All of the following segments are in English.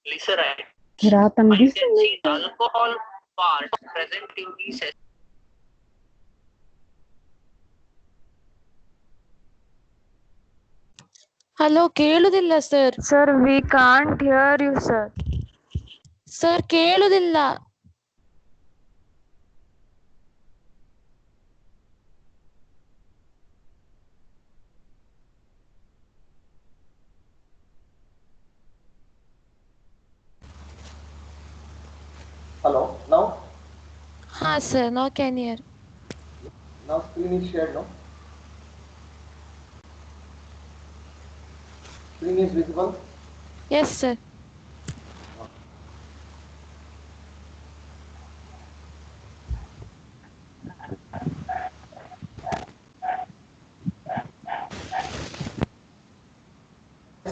glyceride. Ratam You can see the alcohol part present in these. Hello ಕೇಳುದಿಲ್ಲ sir. Sir, we can't hear you, sir. Sir ಕೇಳುದಿಲ್ಲ. Hello, now? ಹಾ sir, no can hear. Now screen is shared, no? Screen is visible? Yes sir.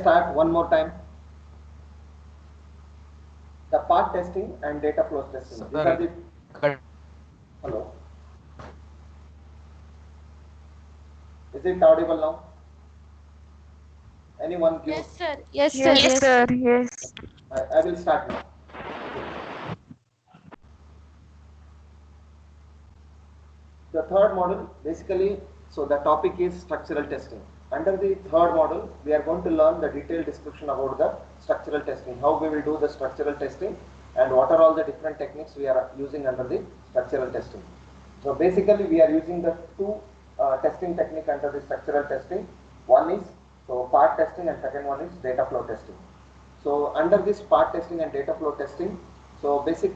Start one more time. The part testing and data flow testing. These are the... Hello? Is it audible now? Anyone give? Yes sir. Yes sir. Yes, Yes sir. Yes. I will start now. The third model, basically, so the topic is structural testing. Under the third model, we are going to learn the detailed description about the structural testing, how we will do the structural testing, and what are all the different techniques we are using under the structural testing. So basically, we are using the two testing technique under the structural testing. One is part testing, and second one is data flow testing. So under this part testing and data flow testing, so basic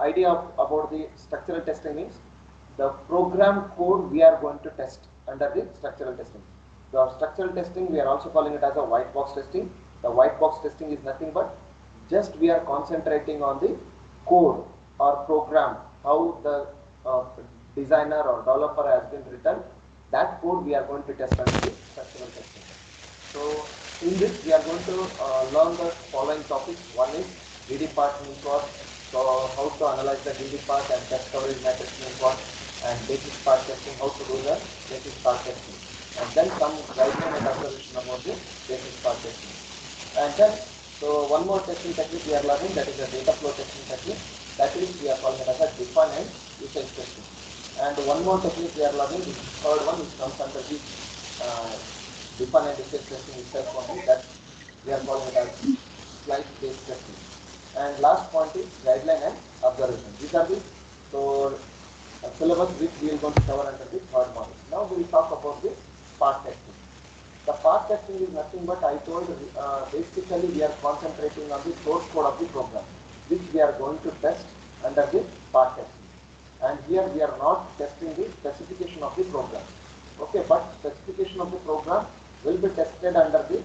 idea about the structural testing is the program code we are going to test under the structural testing. The structural testing, we are also calling it as a white box testing. The white box testing is nothing but just we are concentrating on the code or program, how the designer or developer has been written. That code we are going to test under the structural testing. So in this we are going to learn the following topics. One is DD part means what, so how to analyze the DD part, and test coverage matrix means what, and basis part testing, how to do the basis part testing, and then some guideline and observation about the basis part testing. And then so one more testing technique we are learning, that is the data flow testing technique. That is we are calling it as a define and usage testing. And one more technique we are learning, the third one, which comes under the define and usage testing itself only, that we are calling it as slice based testing. And last point is guideline and observation. These are the syllabus which we are going to cover under the third model. Now we will talk about the part testing. The part testing is nothing but, I told, basically we are concentrating on the source code of the program, which we are going to test under the part testing. And here we are not testing the specification of the program. Okay, but specification of the program will be tested under the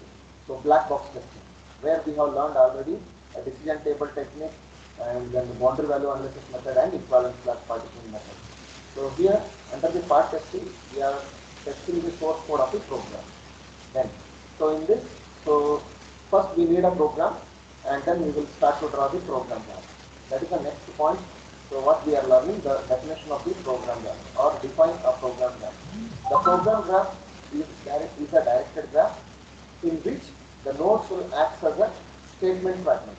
black box testing, where we have learned already a decision table technique, and then the boundary value analysis method and equivalence class partitioning method. So here under the part testing, we are testing the source code of the program. Then, so in this, so first we need a program, and then we will start to draw the program graph. That is the next point. So what we are learning, the definition of the program graph, or define a program graph. The program graph is a directed graph in which the nodes will act as a statement fragment.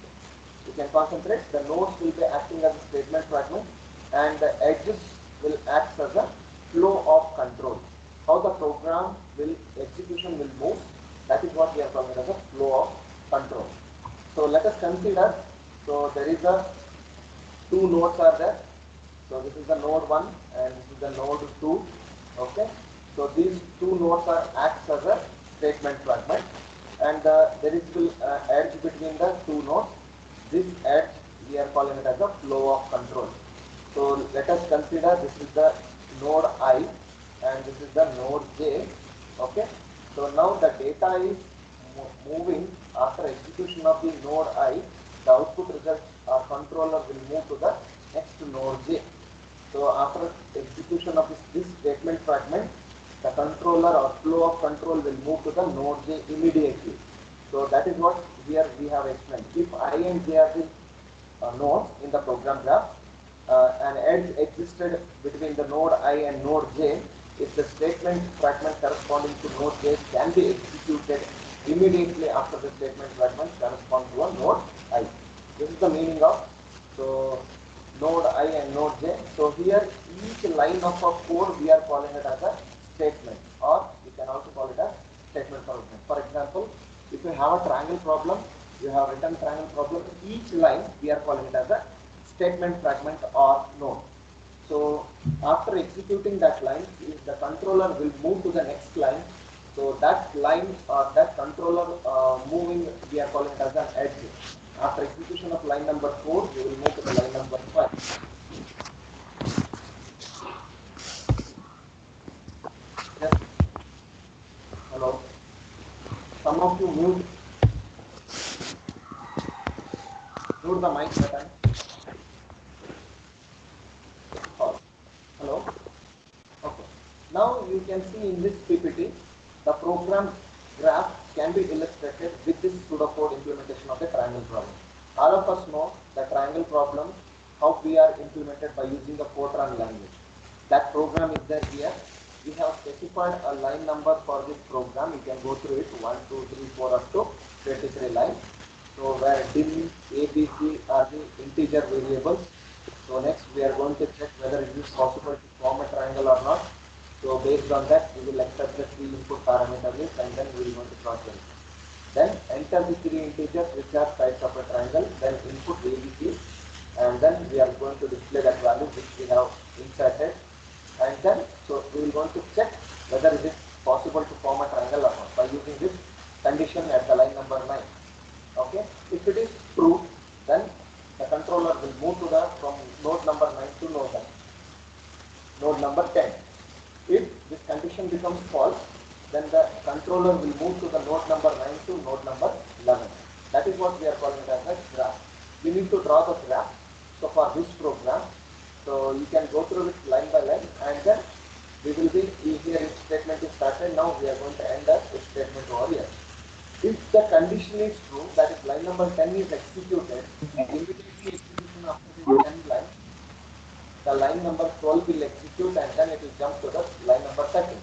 You can concentrate, the nodes will be acting as a statement fragment, and the edges will act as a flow of control. How the program will, execution will move, that is what we are calling as a flow of control. So let us consider, so there is a two nodes are there. So this is the node 1 and this is the node 2. Okay. So these two nodes are acts as a statement fragment, and there is will edge between the two nodes. This edge we are calling it as a flow of control. So let us consider this is the node I and this is the node J. Okay. So now the data is moving after execution of the node I. The output result or controller will move to the next node J. So after execution of this statement fragment, the controller or flow of control will move to the node J immediately. So that is what here we have explained. If I and J are the nodes in the program graph, an edge existed between the node I and node J, if the statement fragment corresponding to node J can be executed immediately after the statement fragment corresponds to a node I. This is the meaning of so node I and node j. So here each line of a code we are calling it as a statement, or you can also call it as statement fragment. For example, if you have a triangle problem, you have written triangle problem, each line we are calling it as a statement fragment or node. So after executing that line, the controller will move to the next line. So that line or that controller moving, we are calling it as an edge. After execution of line number 4, we will move to the line number 5. Yes. Hello. Some of you mute the mic button. Hello. Okay. Now you can see in this PPT, the program graph can be illustrated with this pseudocode implementation of the triangle problem. All of us know the triangle problem, how we are implemented by using the Fortran language. That program is there here. We have specified a line number for this program. You can go through it 1, 2, 3, 4 up to 23 lines. So where dim, A, B, C are the integer variables. So next we are going to check whether it is possible to form a triangle or not. So based on that, we will accept the 3 input parameter list and then we will going to cross-verify. Then enter the 3 integers which are sides of a triangle, then input ABC, and then we are going to display that value which we have inserted. And then, so we will going to check whether it is possible to form a triangle or not by using this condition at the line number 9. Okay, if it is true, then the controller will move to the from node number 9 to node number 10. If this condition becomes false, then the controller will move to the node number 9 to node number 11. That is what we are calling it as a graph. We need to draw the graph. So for this program, so you can go through it line by line, and then we will be here if statement is started. Now we are going to end up if statement over here. If the condition is true, that is line number 10 is executed, immediately execution after the 10 line, the line number 12 will execute and then it will jump to the line number 13.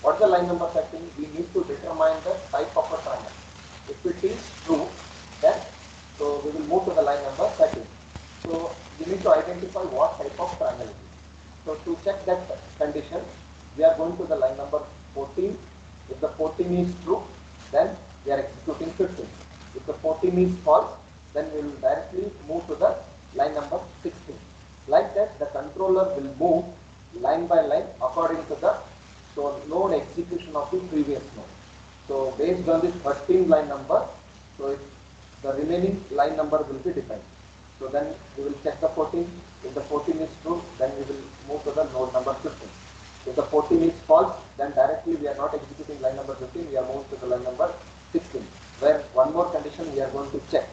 What's the line number 13? We need to determine the type of a triangle. If it is true, then so we will move to the line number 13. So we need to identify what type of triangle it is. So to check that condition, we are going to the line number 14. If the 14 is true, then we are executing 15. If the 14 is false, then we will directly move to the line number 16. Like that, the controller will move line by line according to the node execution of the previous node. So based on this 13 line number, so the remaining line number will be defined. So then we will check the 14. If the 14 is true, then we will move to the node number 15. If the 14 is false, then directly we are not executing line number 15, we are moving to the line number 16, where one more condition we are going to check.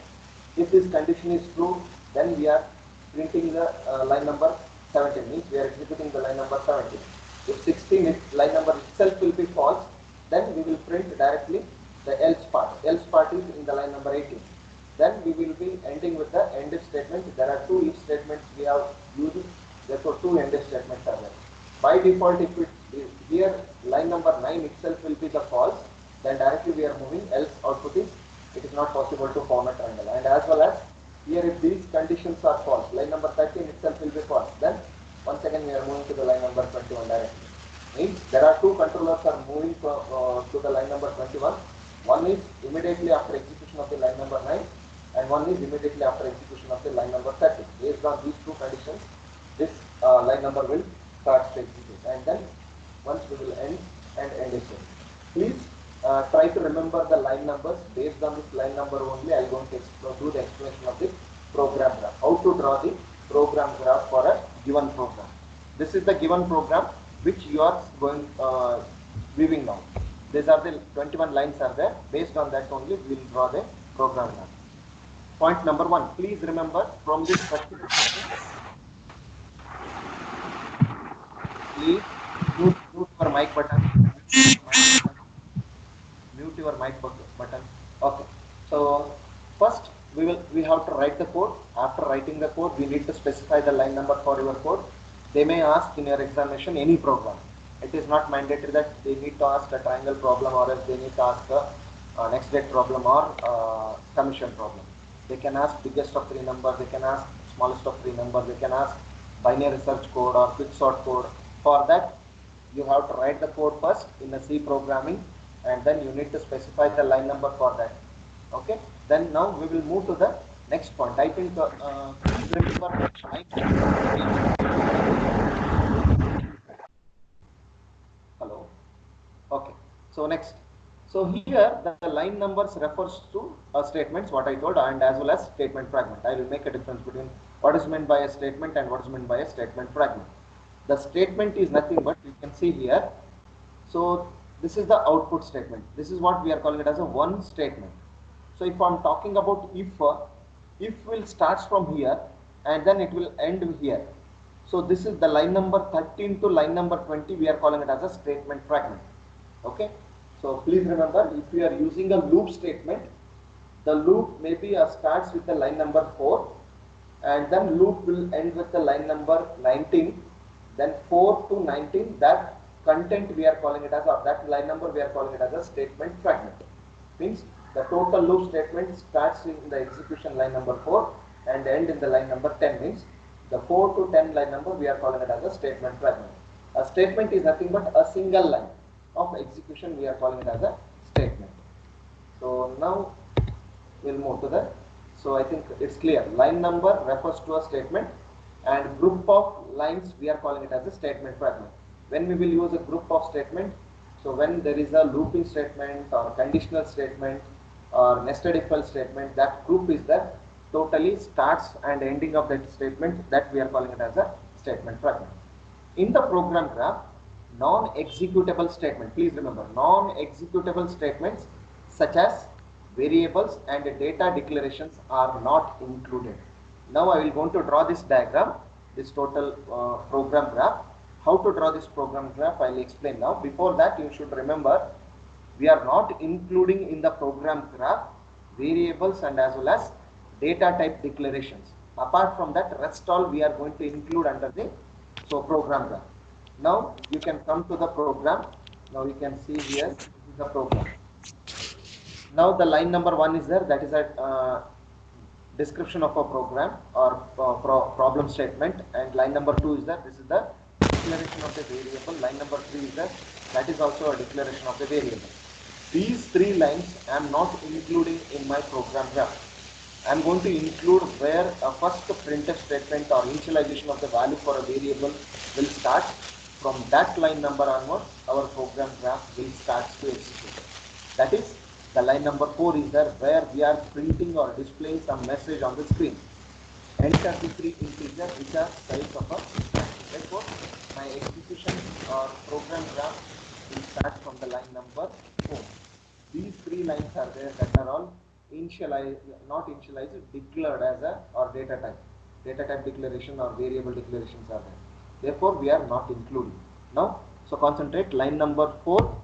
If this condition is true, then we are printing the line number 17, means we are executing the line number 17. If 16 is line number itself will be false, then we will print directly the else part. Else part is in the line number 18. Then we will be ending with the end if statement. There are 2 if statements we have used, therefore 2 end if statements are there. By default, if here line number 9 itself will be the false, then directly we are moving, else output is it is not possible to form a triangle. And as well as here if these conditions are false, line number 13 itself will be false, then once again we are moving to the line number 21 directly. Means there are 2 controllers are moving to the line number 21. One is immediately after execution of the line number 9 and one is immediately after execution of the line number 30. Based on these 2 conditions, this line number will start to execute, and then once we will end it. Please try to remember the line numbers. Based on this line number only, I am going to do the explanation of the program graph. How to draw the program graph for a given program. This is the given program which you are going viewing now. These are the 21 lines are there. Based on that only, we will draw the program graph. Point number 1. Please remember from this structure. Please mute your mic button. Mute your mic button. Okay. So first we have to write the code. After writing the code, we need to specify the line number for your code. They may ask in your examination any program. It is not mandatory that they need to ask a triangle problem or else they need to ask a next date problem or commission problem. They can ask biggest of three numbers, they can ask smallest of three numbers, they can ask binary search code or quicksort code. For that, you have to write the code first in a C programming, and then you need to specify the line number for that. Okay, then now we will move to the next point. I think please remember next line. Hello. Okay. So next. So here the line numbers refers to statements, what I told, and as well as statement fragment. I will make a difference between what is meant by a statement and what is meant by a statement fragment. The statement is nothing but, you can see here. So this is the output statement. This is what we are calling it as a one statement. So if I'm talking about if will starts from here and then it will end here. So this is the line number 13 to line number 20. We are calling it as a statement fragment. Okay. So please remember, if you are using a loop statement, the loop maybe starts with the line number 4, and then loop will end with the line number 19. Then 4 to 19, that content we are calling it as, or that line number we are calling it as a statement fragment. Means the total loop statement starts in the execution line number 4 and end in the line number 10. Means the 4 to 10 line number we are calling it as a statement fragment. A statement is nothing but a single line of execution. We are calling it as a statement. So now we'll move to the, so I think it's clear. Line number refers to a statement, and group of lines we are calling it as a statement fragment. When we will use a group of statement, so when there is a looping statement or conditional statement or nested if else statement, that group is the totally starts and ending of that statement, that we are calling it as a statement fragment. In the program graph, non-executable statement, please remember, non-executable statements such as variables and data declarations are not included. Now I will going to draw this diagram, this total program graph. How to draw this program graph, I will explain now. Before that, you should remember, we are not including in the program graph variables and as well as data type declarations. Apart from that, rest all we are going to include under the program graph. Now you can come to the program. Now you can see here, this is the program. Now the line number 1 is there, that is a description of a program or problem statement, and line number 2 is there, this is the declaration of the variable. Line number 3 is there, that is also a declaration of the variable. These 3 lines I am not including in my program graph. I am going to include where a first printf statement or initialization of the value for a variable will start. From that line number onwards, our program graph will start to execute. That is, the line number 4 is there, where we are printing or displaying some message on the screen. Enter the 3 integers which are size of a string. Therefore, my execution or program graph will start from the line number 4. These 3 lines are there that are all initialized, not initialized, declared as a or data type declaration or variable declarations are there. Therefore, we are not including. Now, so concentrate, line number 4.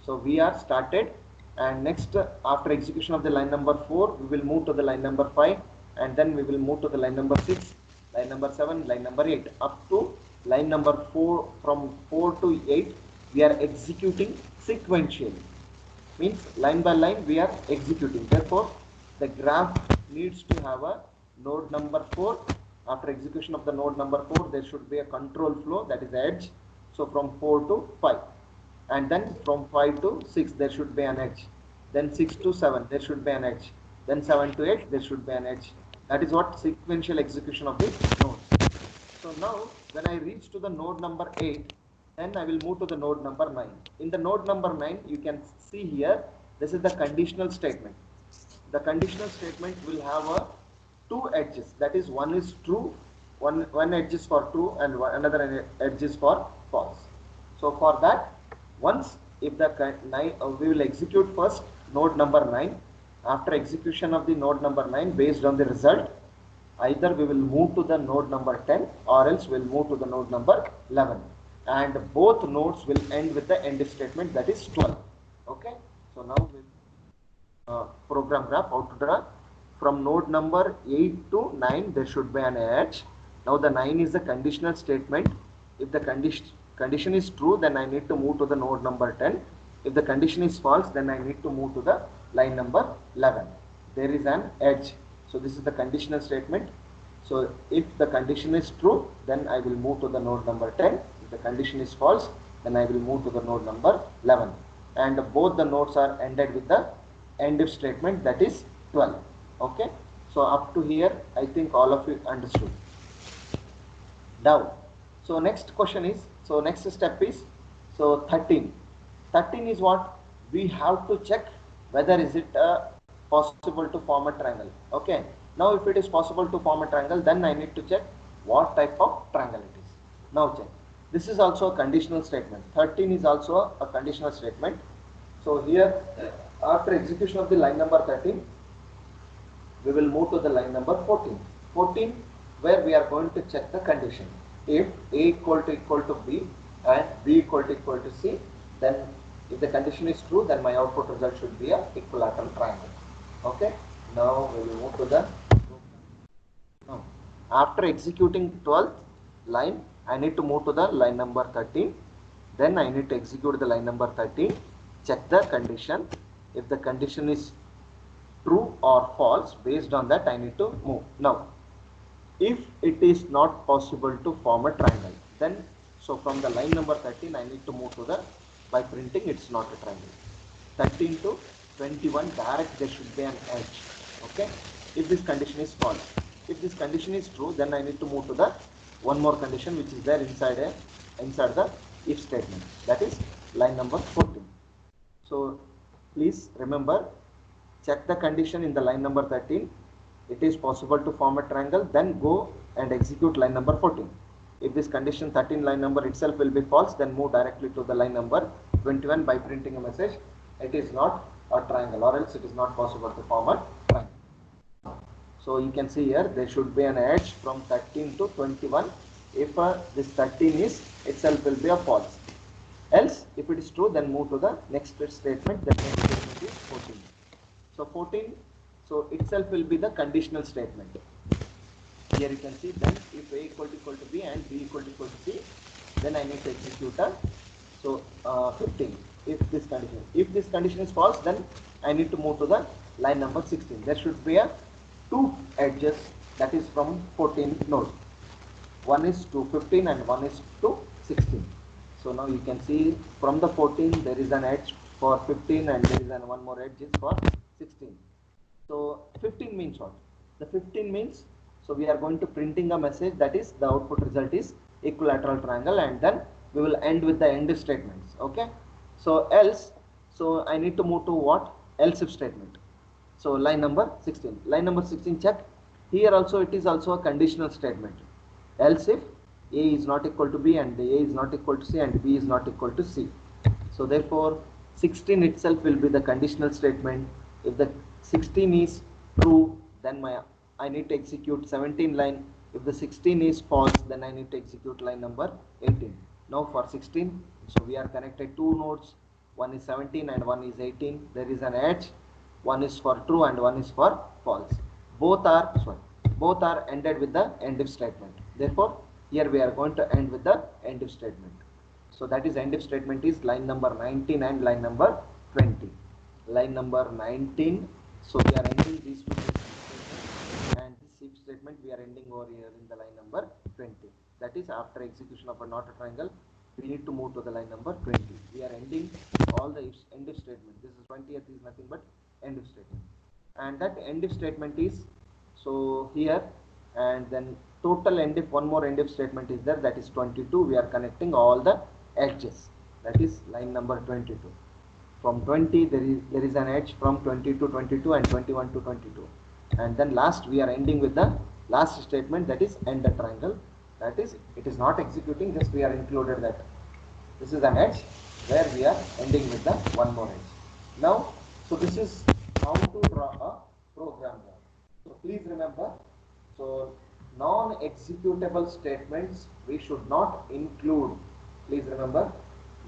So we are started, and next after execution of the line number 4, we will move to the line number 5, and then we will move to the line number 6, line number 7, line number 8, up to line number 4. From 4 to 8, we are executing sequentially. Means line by line we are executing. Therefore, the graph needs to have a node number 4. After execution of the node number 4, there should be a control flow, that is the edge. So from 4 to 5, and then from 5 to 6 there should be an edge. Then 6 to 7 there should be an edge. Then 7 to 8 there should be an edge. That is what sequential execution of the nodes. So now when I reach to the node number 8, then I will move to the node number 9. In the node number 9, you can see here, this is the conditional statement. The conditional statement will have a 2 edges, that is, one is true, one edge is for true and another edge is for false. So for that, once if the we will execute first node number 9. After execution of the node number 9, based on the result, either we will move to the node number 10 or else we will move to the node number 11, and both nodes will end with the end statement, that is 12. Okay, so now we'll program graph, how to draw. From node number 8 to 9 there should be an edge. Now the 9 is the conditional statement. If the condition is true, then I need to move to the node number 10. If the condition is false, then I need to move to the line number 11. There is an edge. So this is the conditional statement. So if the condition is true, then I will move to the node number 10. If the condition is false, then I will move to the node number 11. And both the nodes are ended with the end if statement, that is 12. Okay. So up to here, I think all of you understood. Now, so next question is, so next step is, so 13. 13 is what? We have to check whether is it possible to form a triangle. Okay. Now if it is possible to form a triangle, then I need to check what type of triangle it is. Now check. This is also a conditional statement. 13 is also a conditional statement. So here, after execution of the line number 13, we will move to the line number 14. 14, where we are going to check the condition. If A equal to B and B equal to C, then if the condition is true, then my output result should be a equilateral triangle. Okay. Now we will move to the. Now, after executing 12th line, I need to move to the line number 13. Then I need to execute the line number 13. Check the condition. If the condition is true or false, based on that I need to move. Now, if it is not possible to form a triangle, then so from the line number 13 I need to move to the, by printing it's not a triangle. 13 to 21 direct there should be an edge. Okay. If this condition is false, if this condition is true, then I need to move to the one more condition which is there inside the if statement, that is line number 14. So please remember, check the condition in the line number 13. It is possible to form a triangle, then go and execute line number 14. If this condition 13 line number itself will be false, then move directly to the line number 21 by printing a message. It is not a triangle, or else it is not possible to form a triangle. So you can see here there should be an edge from 13 to 21. If this 13 is itself will be a false. Else, if it is true, then move to the next statement. The next statement is 14. So 14, so itself will be the conditional statement. Here you can see, then if A equal to B and B equal to C, then I need to execute a, so 15. If this condition is false, then I need to move to the line number 16. There should be a two edges, that is from 14 node. One is to 15 and one is to 16. So now you can see from the 14 there is an edge for 15 and there is one more edge is for 16. So 15 means what? The 15 means, so we are going to printing a message, that is the output result is equilateral triangle, and then we will end with the end statements. Okay. So else, so I need to move to what? Else if statement. So line number 16. Line number 16, check. Here also it is also a conditional statement. Else if A is not equal to B and A is not equal to C and B is not equal to C. So therefore 16 itself will be the conditional statement. If the 16 is true, then I need to execute 17 line. If the 16 is false, then I need to execute line number 18. Now for 16, so we are connected two nodes. One is 17 and one is 18. There is an edge. One is for true and one is for false. Both are ended with the end if statement. Therefore, here we are going to end with the end if statement. So that is end if statement is line number 19 and line number 20. Line number 19. So we are ending these two statements, and this if statement we are ending over here in the line number 20. That is after execution of a not a triangle, we need to move to the line number 20. We are ending all the end if statement. This is 20th is nothing but end if statement. And that end if statement is, so here, and then total end if, one more end if statement is there, that is 22. We are connecting all the edges, that is line number 22. From 20 there is an edge from 20 to 22 and 21 to 22. And then last we are ending with the last statement, that is end a triangle. That is, it is not executing, just we are included that. This is an edge where we are ending with the one more edge. Now, so this is how to draw a program graph. So please remember, so non-executable statements we should not include. Please remember,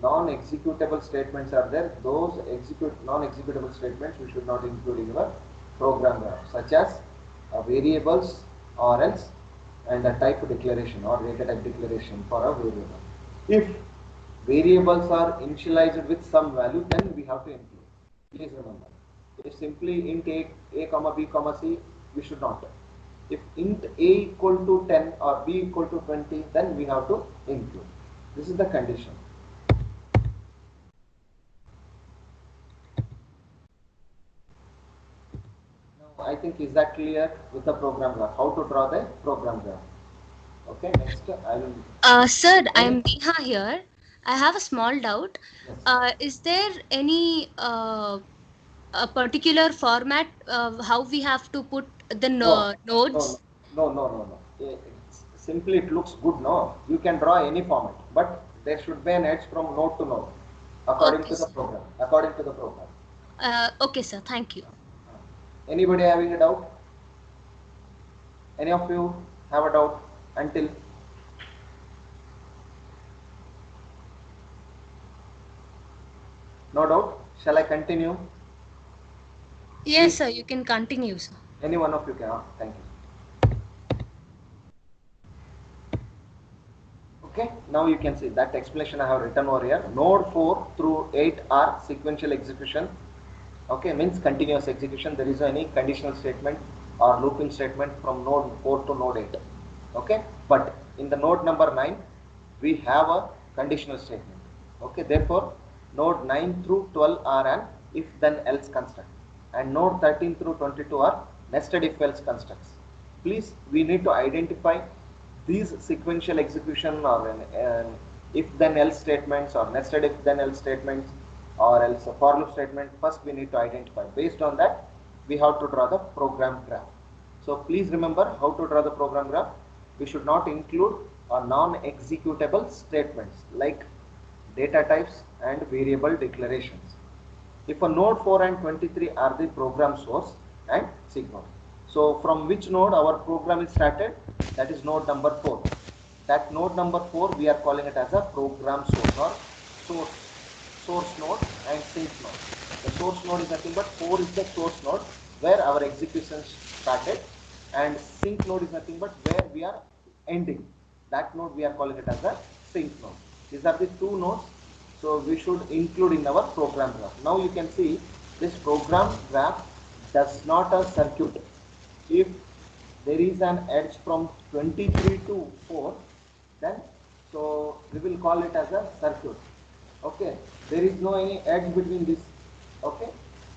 non-executable statements are there. Those non-executable statements we should not include in your program graph, such as variables or else, and a type declaration or data type declaration for a variable. If variables are initialized with some value, then we have to include. Please remember, if simply int a comma b comma c, we should not. If int a equal to 10 or b equal to 20, then we have to include. This is the condition. Now, I think is that clear with the program graph? How to draw the program graph? Okay, next I will. Sir, I am Neha here. I have a small doubt. Yes. Is there any a particular format how we have to put the No, nodes? no. Simply it looks good, no? You can draw any format, but there should be an edge from node to node, according Okay, to the sir. program. According to the program. Okay, sir. Thank you. Anybody having a doubt? Any of you have a doubt until? No doubt. Shall I continue? Yes, sir. You can continue, sir. Any one of you can. Thank you. Okay, now you can see that explanation I have written over here. Node 4 through 8 are sequential execution. Okay, means continuous execution. There is no any conditional statement or looping statement from node 4 to node 8. Okay, but in the node number 9, we have a conditional statement. Okay, therefore, node 9 through 12 are an if then else construct, and node 13 through 22 are nested if else constructs. Please, we need to identify these sequential execution or an if then else statements or nested if then else statements or else a for loop statement. First we need to identify. Based on that, we have to draw the program graph. So please remember how to draw the program graph. We should not include non-executable statements like data types and variable declarations. If a node 4 and 23 are the program source and seek node. So from which node our program is started? That is node number 4. That node number 4 we are calling it as a program source or source node and sync node. The source node is nothing but 4 is the source node where our execution started, and sync node is nothing but where we are ending. That node we are calling it as a sync node. These are the two nodes, so we should include in our program graph. Now you can see this program graph does not a circuit. If there is an edge from 23 to 4, then so we will call it as a circuit. Okay, there is no any edge between this. Okay,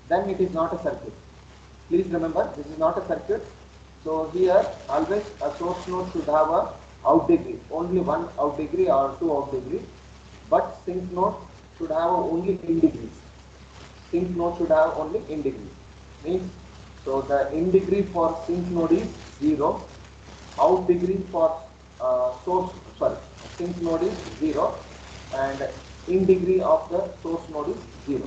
then it is not a circuit. Please remember, this is not a circuit. So here always a source node should have a out degree, only one out degree or two out degree, but sync node should have only in degrees. Sync node should have only in degree. Means, so the in degree for sync node is 0, out degree for sync node is 0, and in degree of the source node is 0.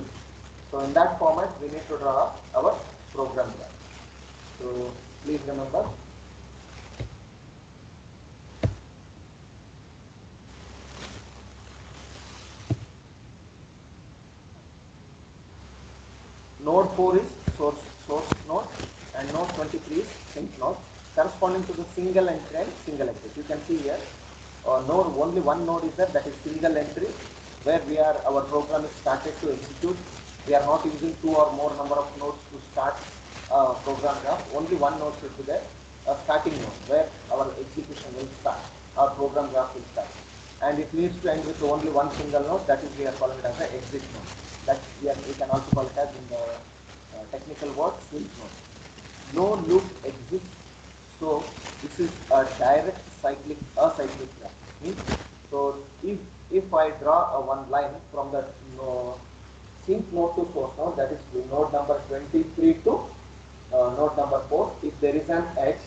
So in that format we need to draw our program graph. So please remember. Node 4 is source node and node 23 is sync node, corresponding to the single entry and single exit. You can see here node, only one node is there, that is single entry, where our program is started to execute. We are not using two or more number of nodes to start program graph. Only one node should be there, a starting node where our execution will start, our program graph will start, and it needs to end with only one single node. That is, we are calling it as an exit node. That we can also call it as in the technical word sync node. No loop exists, so this is a direct acyclic graph. Means, so if I draw one line from the sync node to source node, that is node number 23 to node number 4, if there is an edge,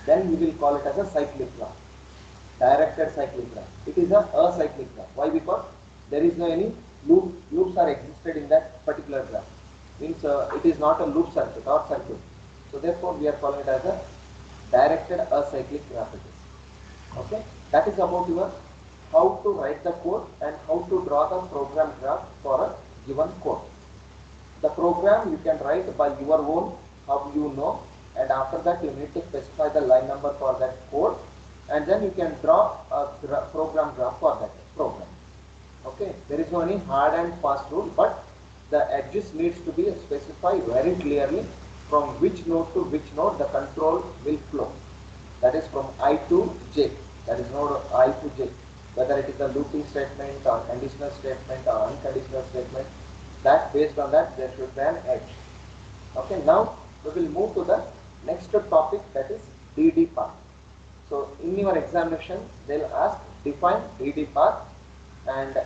then we will call it as a cyclic graph, directed cyclic graph. It is a acyclic graph. Why? Because there is no any loops are existed in that particular graph. Means it is not a loop circuit or circuit. So therefore we are calling it as a directed acyclic graph. Okay, that is about your how to write the code and how to draw the program graph for a given code. The program you can write by your own, how you know, and after that you need to specify the line number for that code, and then you can draw a program graph for that program. Okay, there is no any hard and fast rule, but the edges needs to be specified very clearly from which node to which node the control will flow. That is from I to j. That is node I to j. Whether it is a looping statement or conditional statement or unconditional statement, that based on that there should be an edge. Okay, now we will move to the next topic, that is DD path. So in your examination they will ask define DD path and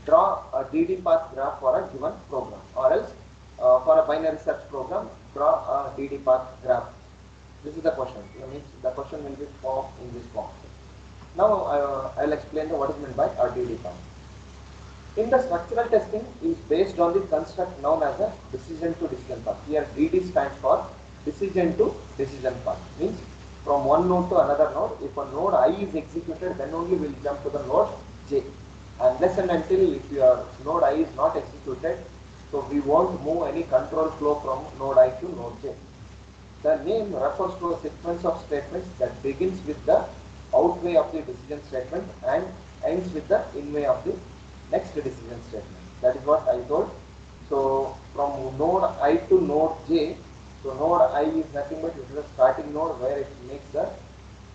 draw a DD path graph for a given program, or else for a binary search program draw a DD path graph. This is the question. That means the question will be formed in this form. Now I will explain what is meant by a DD path. In the structural testing is based on the construct known as a decision to decision path. Here DD stands for decision to decision path. Means from one node to another node, if a node I is executed, then only we will jump to the node j. Unless and until if your node I is not executed, so we won't move any control flow from node I to node j. The name refers to a sequence of statements that begins with the outway of the decision statement and ends with the inway of the next decision statement. That is what I told. So from node I to node j, so node I is nothing but it is a starting node where it makes the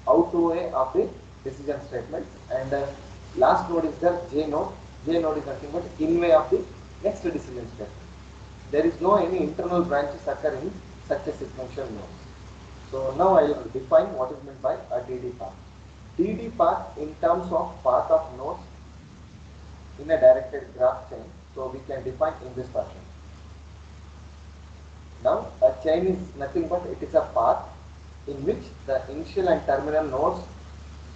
outway of the decision statement, and last node is the j node. J node is nothing but inway of the next decision statement. There is no any internal branches occurring in such a sequential node. So now I will define what is meant by a DD path. DD path in terms of path of nodes in a directed graph chain, so we can define in this fashion. Now a chain is nothing but it is a path in which the initial and terminal nodes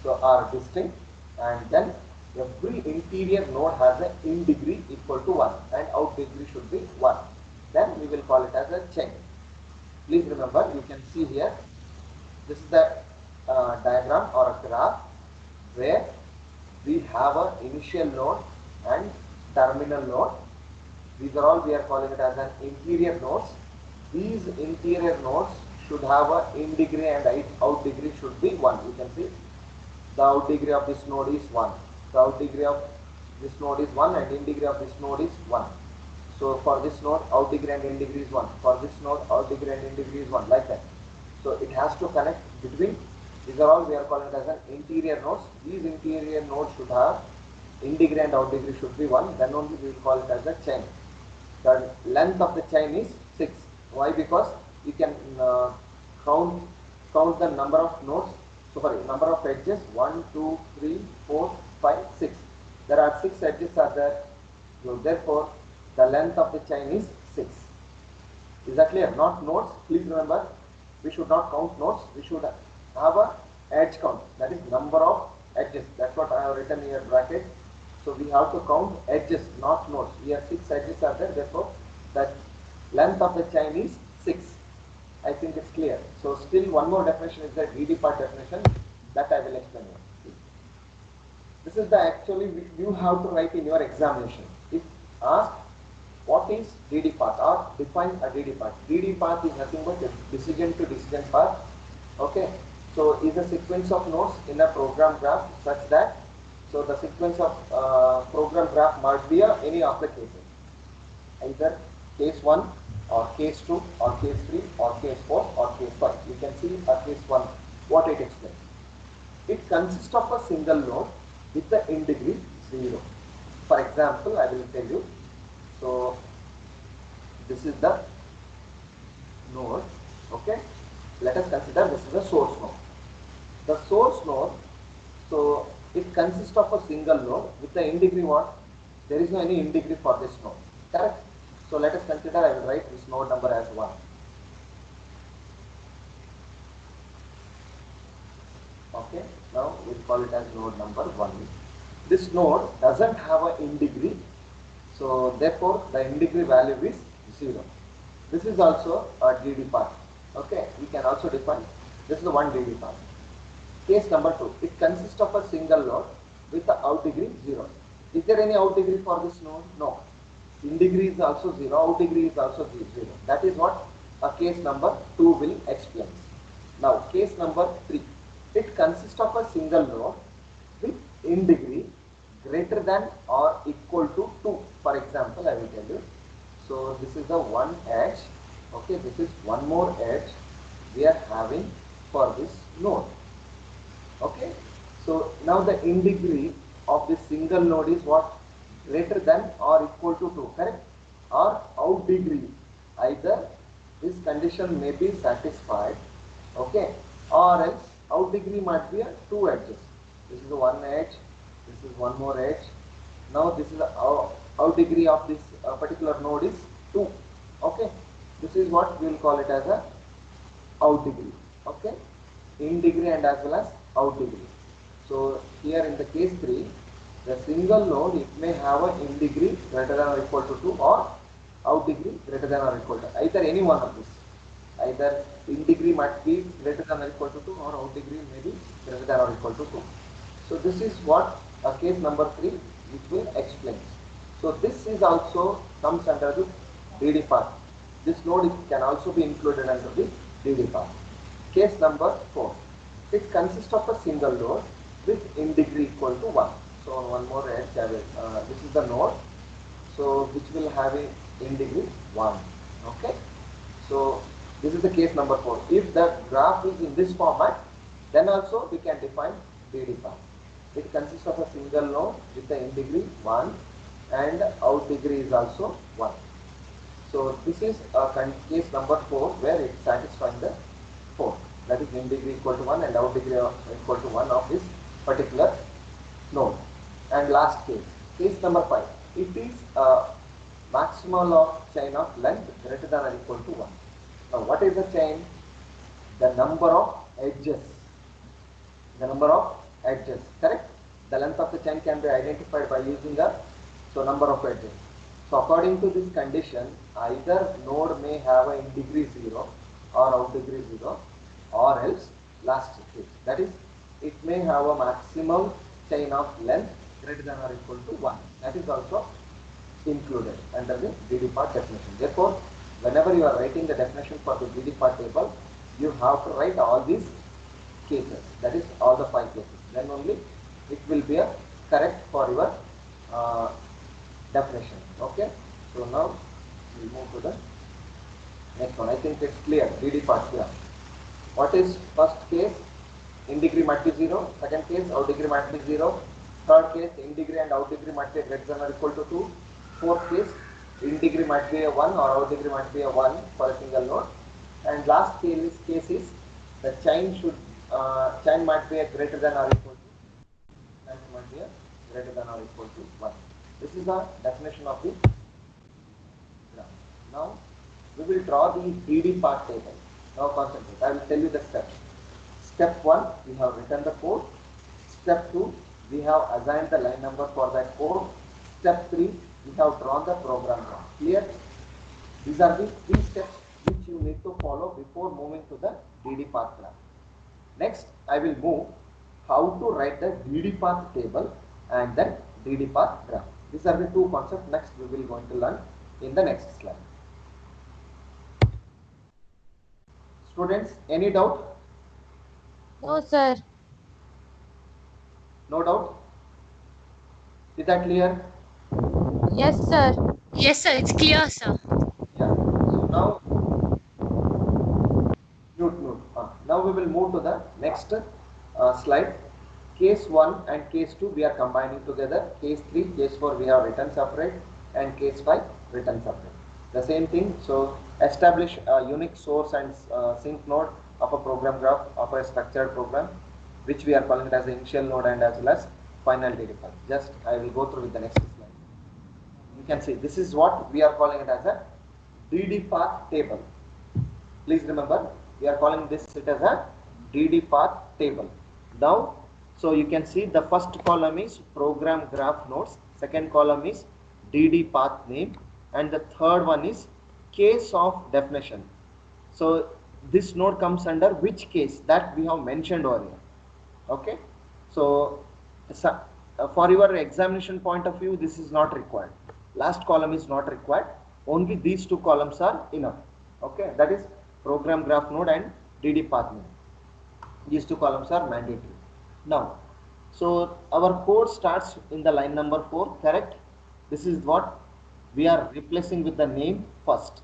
so are distinct, and then every interior node has an in degree equal to 1 and out degree should be 1. Then we will call it as a chain. Please remember, you can see here, this is the diagram or a graph where we have an initial node and terminal node. These are all we are calling it as an interior nodes. These interior nodes should have a in degree and out degree should be 1. You can see the out degree of this node is 1. The out degree of this node is 1 and in degree of this node is 1. So for this node out degree and in degree is 1. For this node out degree and in degree is 1, like that. So it has to connect between, these are all we are calling it as an interior nodes. These interior nodes should have in degree and out degree should be 1, then only we will call it as a chain. The length of the chain is 6. Why? Because you can count the number of nodes, so sorry, number of edges, 1, 2, 3, 4, 5, 6. There are 6 edges are there, so therefore the length of the chain is 6. Is that clear? Not nodes. Please remember, we should not count nodes, we should have a edge count, that is number of edges. That's what I have written here bracket. So we have to count edges, not nodes. Here 6 edges are there, therefore the length of the chain is 6. I think it's clear. So still one more definition is the DD path definition, that I will explain you. This is the actually you have to write in your examination. If asked what is DD path or define a DD path. DD path is nothing but a decision to decision path. Okay. So is a sequence of nodes in a program graph such that, so the sequence of program graph must be any of the cases, either case 1 or case 2 or case 3 or case 4 or case 5. You can see a case 1 what it explains. It consists of a single node with the in degree 0. For example, I will tell you. So this is the node. Okay. Let us consider this is the source node. The source node, so it consists of a single node with the in degree what? There is no any in degree for this node. Correct? So let us consider, I will write this node number as 1. Okay, now we'll call it as node number 1. This node doesn't have an in degree, so therefore the in degree value is 0. This is also a DD path. Okay, we can also define, this is the one DD path. Case number 2, it consists of a single node with the out degree 0. Is there any out degree for this node? No. In degree is also 0, out degree is also 0. That is what a case number 2 will explain. Now case number 3, it consists of a single node with in degree greater than or equal to 2. For example, I will tell you. So this is the one edge Okay, this is one more edge we are having for this node. Okay, so now the in degree of this single node is what? Greater than or equal to 2, correct? Or out degree, either this condition may be satisfied, okay, or else out degree might be a 2 edges. This is one edge, this is one more edge. Now this is the out degree of this particular node is 2. Okay, this is what we will call it as a out degree. Okay, in degree and as well as out degree. So here in the case 3, the single node, it may have an in degree greater than or equal to 2 or out degree greater than or equal to either any one of this. Either in degree might be greater than or equal to 2 or out degree may be greater than or equal to 2. So this is what case number 3 which will explain. So this is also comes under the DD part. This node can also be included under the DD part. Case number 4. It consists of a single node with in degree equal to 1. So on one more edge, this is the node, so which will have a in degree 1. Okay. So this is the case number 4. If the graph is in this format, then also we can define DD path. It consists of a single node with the in degree 1 and out degree is also 1. So this is case number 4 where it satisfies the 4. That is in degree equal to 1 and out degree equal to 1 of this particular node. And last case, case number 5. It is maximal of chain of length greater than or equal to 1. Now what is the chain? The number of edges. The number of edges, correct? The length of the chain can be identified by using the number of edges. So according to this condition, either node may have a in degree 0 or out degree 0, or else last case, that is, it may have a maximum chain of length greater than or equal to 1. That is also included under the DD part definition. Therefore, whenever you are writing the definition for the DD part table, you have to write all these cases, that is all the 5 cases. Then only it will be a correct for your definition. Okay. So now we move to the next one. I think it's clear. DD part here. What is first case? In degree might be 0. Second case, out degree might be 0. Third case, in degree and out degree might be greater than or equal to 2. Fourth case, in degree might be a 1 or out degree might be a 1 for a single node. And last case is the chain might be a greater than or equal to, and might be a greater than or equal to 1. This is the definition of the graph. Now we will draw the DD part table. Now concentrate. I will tell you the steps. Step 1, we have written the code. Step 2, we have assigned the line number for that code. Step 3, we have drawn the program graph. Clear? These are the 3 steps which you need to follow before moving to the DD path graph. Next, I will move how to write the DD path table and then DD path graph. These are the 2 concepts. Next, we will going to learn in the next slide. Students, any doubt? No, sir. No doubt? Is that clear? Yes, sir. Yes, sir. It's clear, sir. Yeah. So now, now we will move to the next slide. Case 1 and case 2 we are combining together. Case 3, case 4 we have written separate, and case 5 written separate. The same thing. So establish a unique source and sink node of a program graph of a structured program, which we are calling it as the initial node and as well as final DD path. Just I will go through with the next slide. You can see this is what we are calling it as a DD path table. Please remember, we are calling this it as a DD path table. Now, so you can see the first column is program graph nodes, second column is DD path name, and the third one is case of definition. So this node comes under which case that we have mentioned earlier. Okay. So for your examination point of view, this is not required. Last column is not required. Only these 2 columns are enough. Okay. That is program graph node and DD path node. These 2 columns are mandatory. Now, so our code starts in the line number 4, correct? This is what we are replacing with the name first.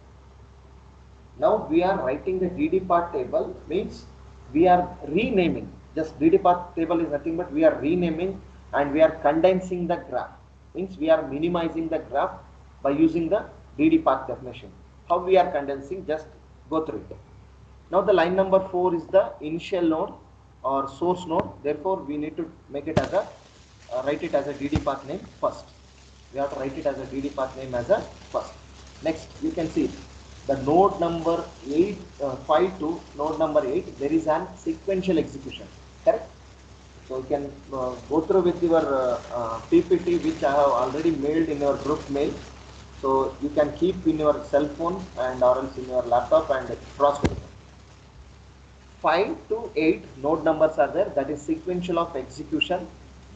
Now we are writing the DD path table, means we are renaming. Just DD path table is nothing but we are renaming and we are condensing the graph. Means we are minimizing the graph by using the DD path definition. How we are condensing? Just go through it. Now the line number 4 is the initial node or source node. Therefore, we need to make it as a write it as a DD path name first. We have to write it as a DD path name as a first. Next, you can see the node number 5 to node number 8. There is an sequential execution. Correct? So you can go through with your PPT, which I have already mailed in your group mail. So you can keep in your cell phone and or else in your laptop and cross verify. 5 to 8 node numbers are there, that is sequential of execution.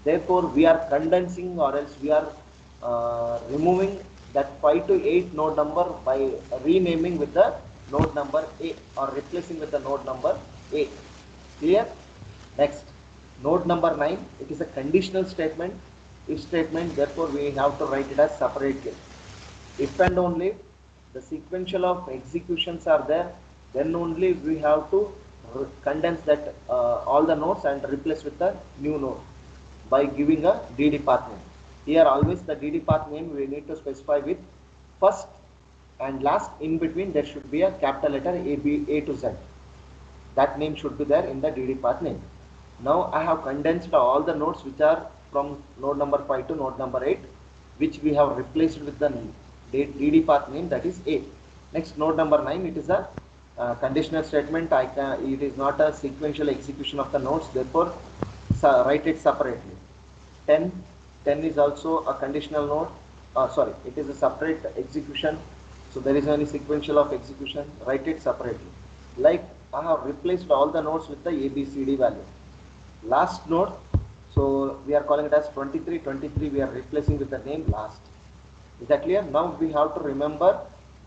Therefore, we are condensing or else we are removing that 5 to 8 node number by renaming with the node number A or replacing with the node number A. Clear? Next, node number 9, it is a conditional statement, if statement, therefore we have to write it as separate case. If and only if the sequential of executions are there, then only we have to condense that all the nodes and replace with the new node by giving a DD path name. Here always the DD path name we need to specify with first and last, in between there should be a capital letter A, B, A to Z. That name should be there in the DD path name. Now I have condensed all the nodes which are from node number 5 to node number 8, which we have replaced with the DD path name, that is A. Next, node number 9, it is a conditional statement. It is not a sequential execution of the nodes, therefore write it separately. 10 is also a conditional node. It is a separate execution, so there is only sequential of execution, write it separately. Like I have replaced all the nodes with the ABCD value. Last node, so we are calling it as 23. 23 we are replacing with the name last. Is that clear? Now we have to remember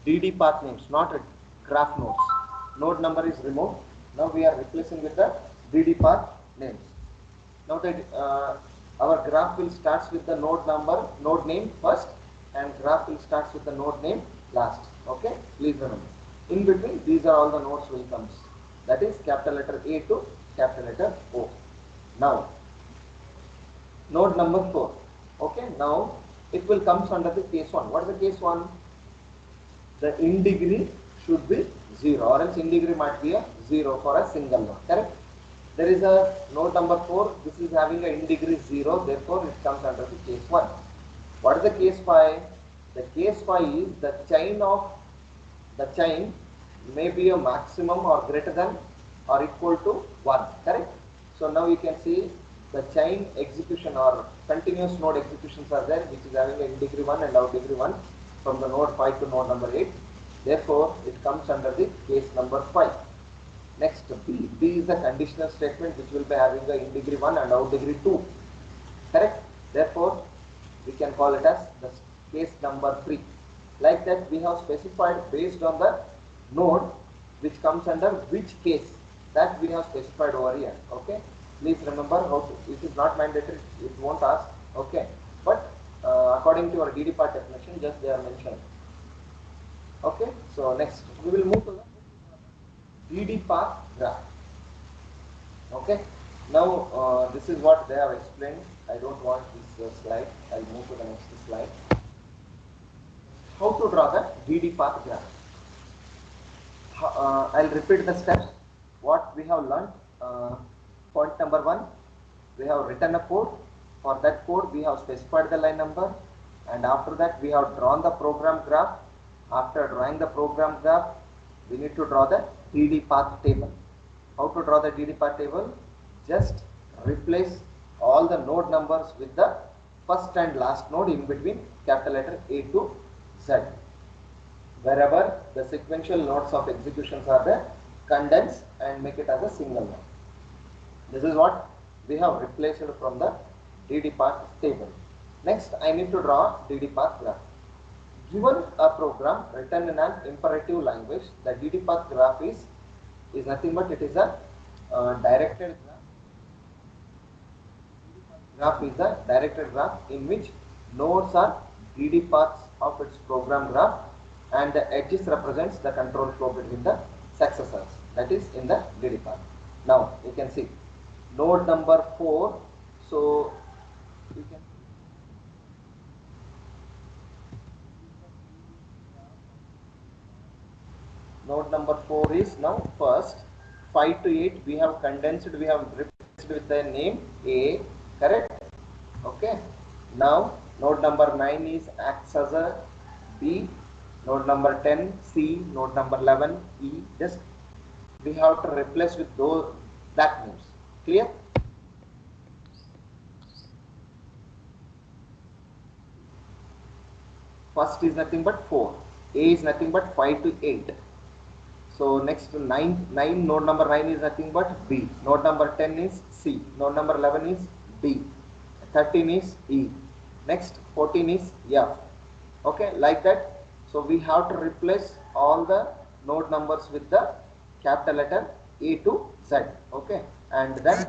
DD path names, not graph nodes. Node number is removed. Now we are replacing with the DD path names. Now that our graph will start with the node name first, and graph will start with the node name last. Okay, please remember. In between, these are all the nodes will come. That is capital letter A to capital letter O. Now, node number 4. Okay, now it will comes under the case 1. What is the case 1? The in degree should be 0, or else in degree might be a 0 for a single node. Correct? There is a node number 4. This is having a in degree 0. Therefore, it comes under the case 1. What is the case 5? The case 5 is the chain may be a maximum or greater than or equal to 1. Correct? So now you can see the chain execution or continuous node executions are there, which is having a in degree 1 and out degree 1 from the node 5 to node number 8. Therefore, it comes under the case number 5. Next, B. B is the conditional statement which will be having a in degree 1 and out degree 2. Correct? Therefore, we can call it as the case number 3. Like that, we have specified based on the node which comes under which case, that we have specified over here. Okay? Please remember how to, it is not mandatory, it won't ask. Okay? But according to our DD path definition, just they are mentioned. Okay? So next, we will move to the DD path graph. Okay? Now, this is what they have explained. I don't want this slide. I'll move to the next slide. How to draw the DD path graph. I'll repeat the steps. What we have learned. Point number 1, we have written a code. For that code, we have specified the line number, and after that, we have drawn the program graph. After drawing the program graph, we need to draw the DD path table. How to draw the DD path table? Just replace all the node numbers with the first and last node in between capital letter A to Z. Wherever the sequential nodes of executions are there, condense and make it as a single node. This is what we have replaced from the DD path table. Next, I need to draw DD path graph. Given a program written in an imperative language, the DD path graph is nothing but it is a directed graph. Graph is a directed graph in which nodes are DD paths of its program graph, and the edges represents the control flow between the successors, that is in the DD path. Now you can see node number 4. So you can node number 4 is now first. 5 to 8 we have condensed, we have replaced with the name A, correct? Okay. Now node number 9 is acts as a B, node number 10 C, node number 11 E. Just we have to replace with those that names. Clear? First is nothing but 4. A is nothing but 5 to 8. So next to 9, node number 9 is nothing but B. Node number 10 is C. Node number 11 is D. 13 is E. Next 14 is F. Okay, like that. So we have to replace all the node numbers with the capital letter A to Z. Okay, and then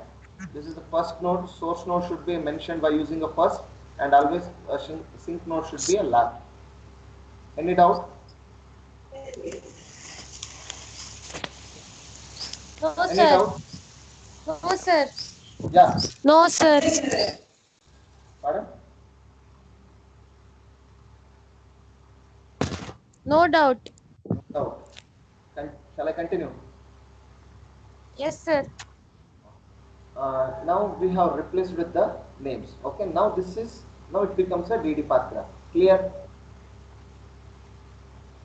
this is the first node. Source node should be mentioned by using a first, and always a sync node should be a last. Any doubt? No, Any sir. doubt? No, sir. Yeah. No, sir. Pardon? No doubt. No. Shall I continue? Yes, sir. Now we have replaced with the names. Okay. Now it becomes a DD path graph. Clear?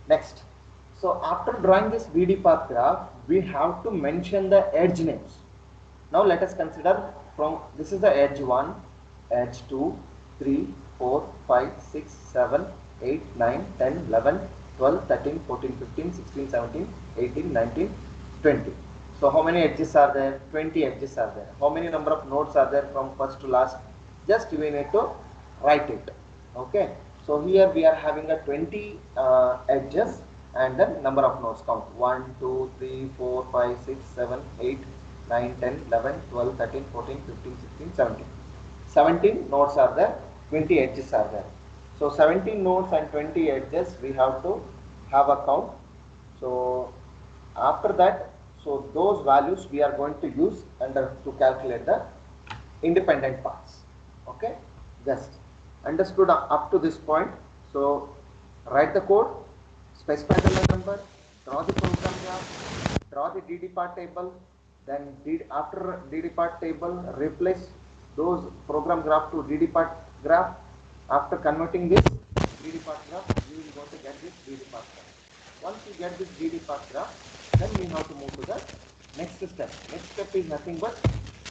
Next. So after drawing this DD path graph, we have to mention the edge names. Now let us consider from this is the edge 1, edge 2, 3, 4, 5, 6, 7, 8, 9, 10, 11, 12, 13, 14, 15, 16, 17, 18, 19, 20. So how many edges are there? 20 edges are there. How many number of nodes are there from first to last? Just we need to write it. Okay. So here we are having a 20 edges and the number of nodes count. 1, 2, 3, 4, 5, 6, 7, 8, 9, 10, 11, 12, 13, 14, 15, 16, 17. 17 nodes are there, 20 edges are there. So 17 nodes and 20 edges we have to have a count. So after that, so those values we are going to use to calculate the independent paths. Okay, just understood up to this point. So write the code, specify the line number, draw the program graph, draw the DD part table, then after DD part table replace those program graph to DD part graph. After converting this DD part graph, you will going to get this DD part graph. Once you get this DD part graph, then we have to move to the next step. Next step is nothing but,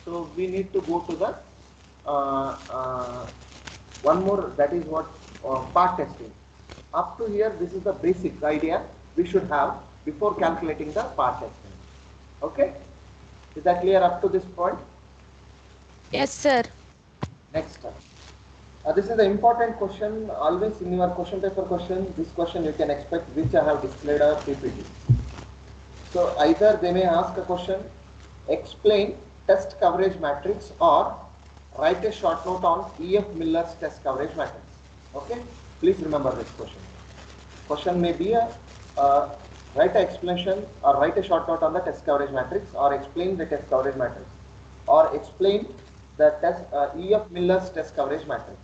so we need to go to the one more, that is what part testing. Up to here, this is the basic idea we should have before calculating the part testing. Okay, is that clear up to this point? Yes, sir. Next step. This is the important question. Always in your question paper question, this question you can expect, which I have displayed a PPT. So either they may ask a question, explain test coverage matrix, or write a short note on E.F. Miller's test coverage matrix. Okay, please remember this question. Question may be write an explanation or write a short note on the test coverage matrix, or explain the test coverage matrix, or explain the test E.F. Miller's test coverage matrix,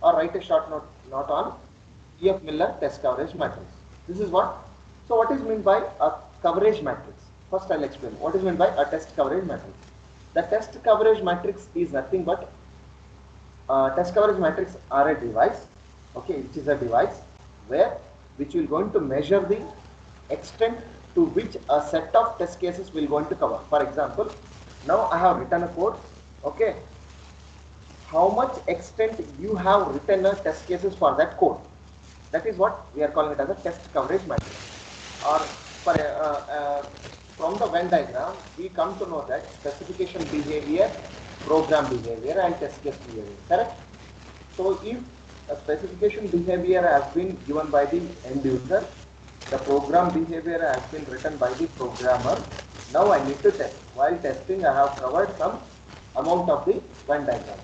or write a short note on E.F. Miller test coverage matrix. This is what. So what is meant by a coverage matrix? First I'll explain what is meant by a test coverage matrix. The test coverage matrix is nothing but test coverage matrix are a device. Okay, it is a device which will going to measure the extent to which a set of test cases will going to cover. For example, now I have written a code. Okay, how much extent you have written a test cases for that code? That is what we are calling it as a test coverage matrix. Or for from the Venn diagram, we come to know that specification behavior, program behavior, and test case behavior. Correct? So if a specification behavior has been given by the end user, the program behavior has been written by the programmer. Now I need to test. While testing, I have covered some amount of the Venn diagram.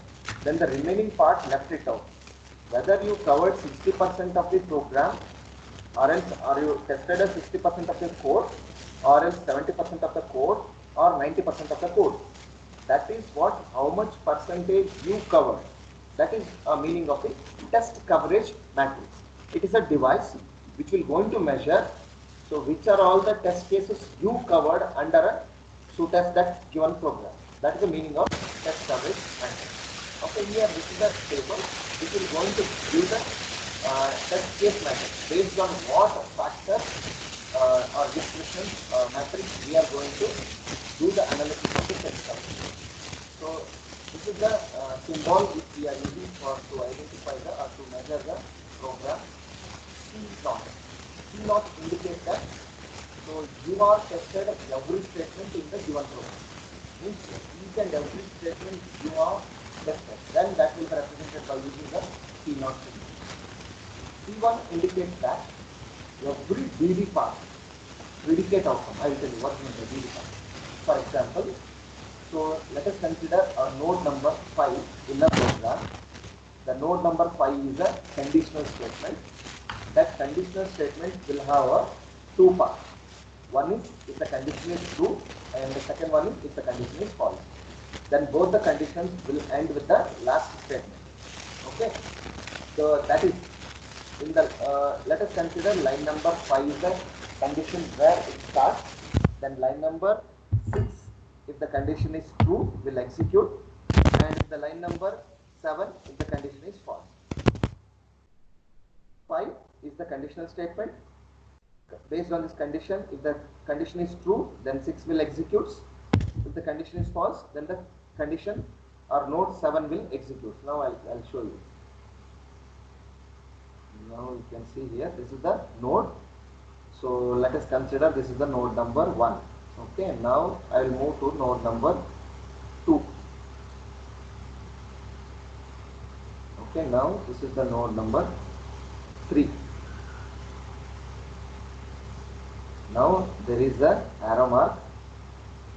Then the remaining part, left it out. Whether you covered 60% of the program or else are you tested as 60% of your code, or else 70% of the code, or 90% of the code. That is what, how much percentage you cover. That is a meaning of the test coverage matrix. It is a device which will going to measure, so which are all the test cases you covered under a to test that given program. That is the meaning of test coverage matrix. Okay, here this is the table which is going to give the test case matrix based on what factor or distribution matrix we are going to do the analysis of the test coverage. So this is the symbol which we are using for to identify the or to measure the program C naught. C naught indicates that so you are tested every statement in the given program. Means each and every statement you are tested. Then that will be represented by using the C naught symbol. C1 indicates that every DD path, predicate outcome. I will tell you what means the DD path. For example, so let us consider a node number 5 in the program. The node number 5 is a conditional statement. That conditional statement will have a two parts. One is if the condition is true, and the second one is if the condition is false. Then both the conditions will end with the last statement. Okay. So that is in the let us consider line number 5 is the condition where it starts. Then line number 6, if the condition is true, will execute, and if the line number 7, if the condition is false. 5 is the conditional statement. Based on this condition, if the condition is true, then 6 will execute. If the condition is false, then the condition or node 7 will execute. Now I'll show you. Now you can see here, this is the node. So let us consider this is the node number 1. Okay, now I will move to node number 2. Okay, now this is the node number 3. Now there is the arrow mark,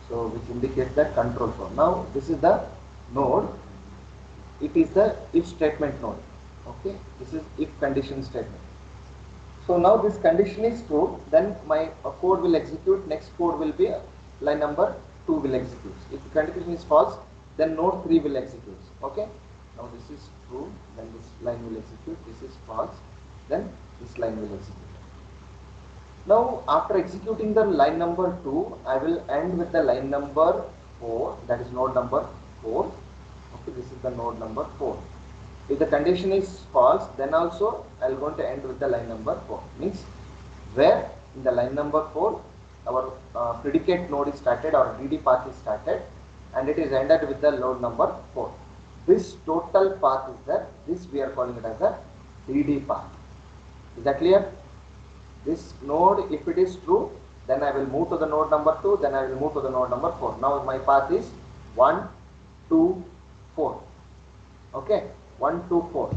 so which indicates the control flow. Now this is the node. It is the if statement node. Okay, this is if condition statement. So now this condition is true, then my code will execute. Next code will be line number 2 will execute. If the condition is false, then node 3 will execute. Okay. Now this is true, then this line will execute. This is false, then this line will execute. Now after executing the line number 2, I will end with the line number 4. That is node number 4. Okay, this is the node number 4. If the condition is false, then also I will going to end with the line number 4. Means where in the line number 4 our predicate node is started or DD path is started, and it is ended with the node number 4. This total path is there. This we are calling it as a DD path. Is that clear? This node, if it is true, then I will move to the node number 2, then I will move to the node number 4. Now my path is 1, 2, 4. Okay. 1, 2, 4.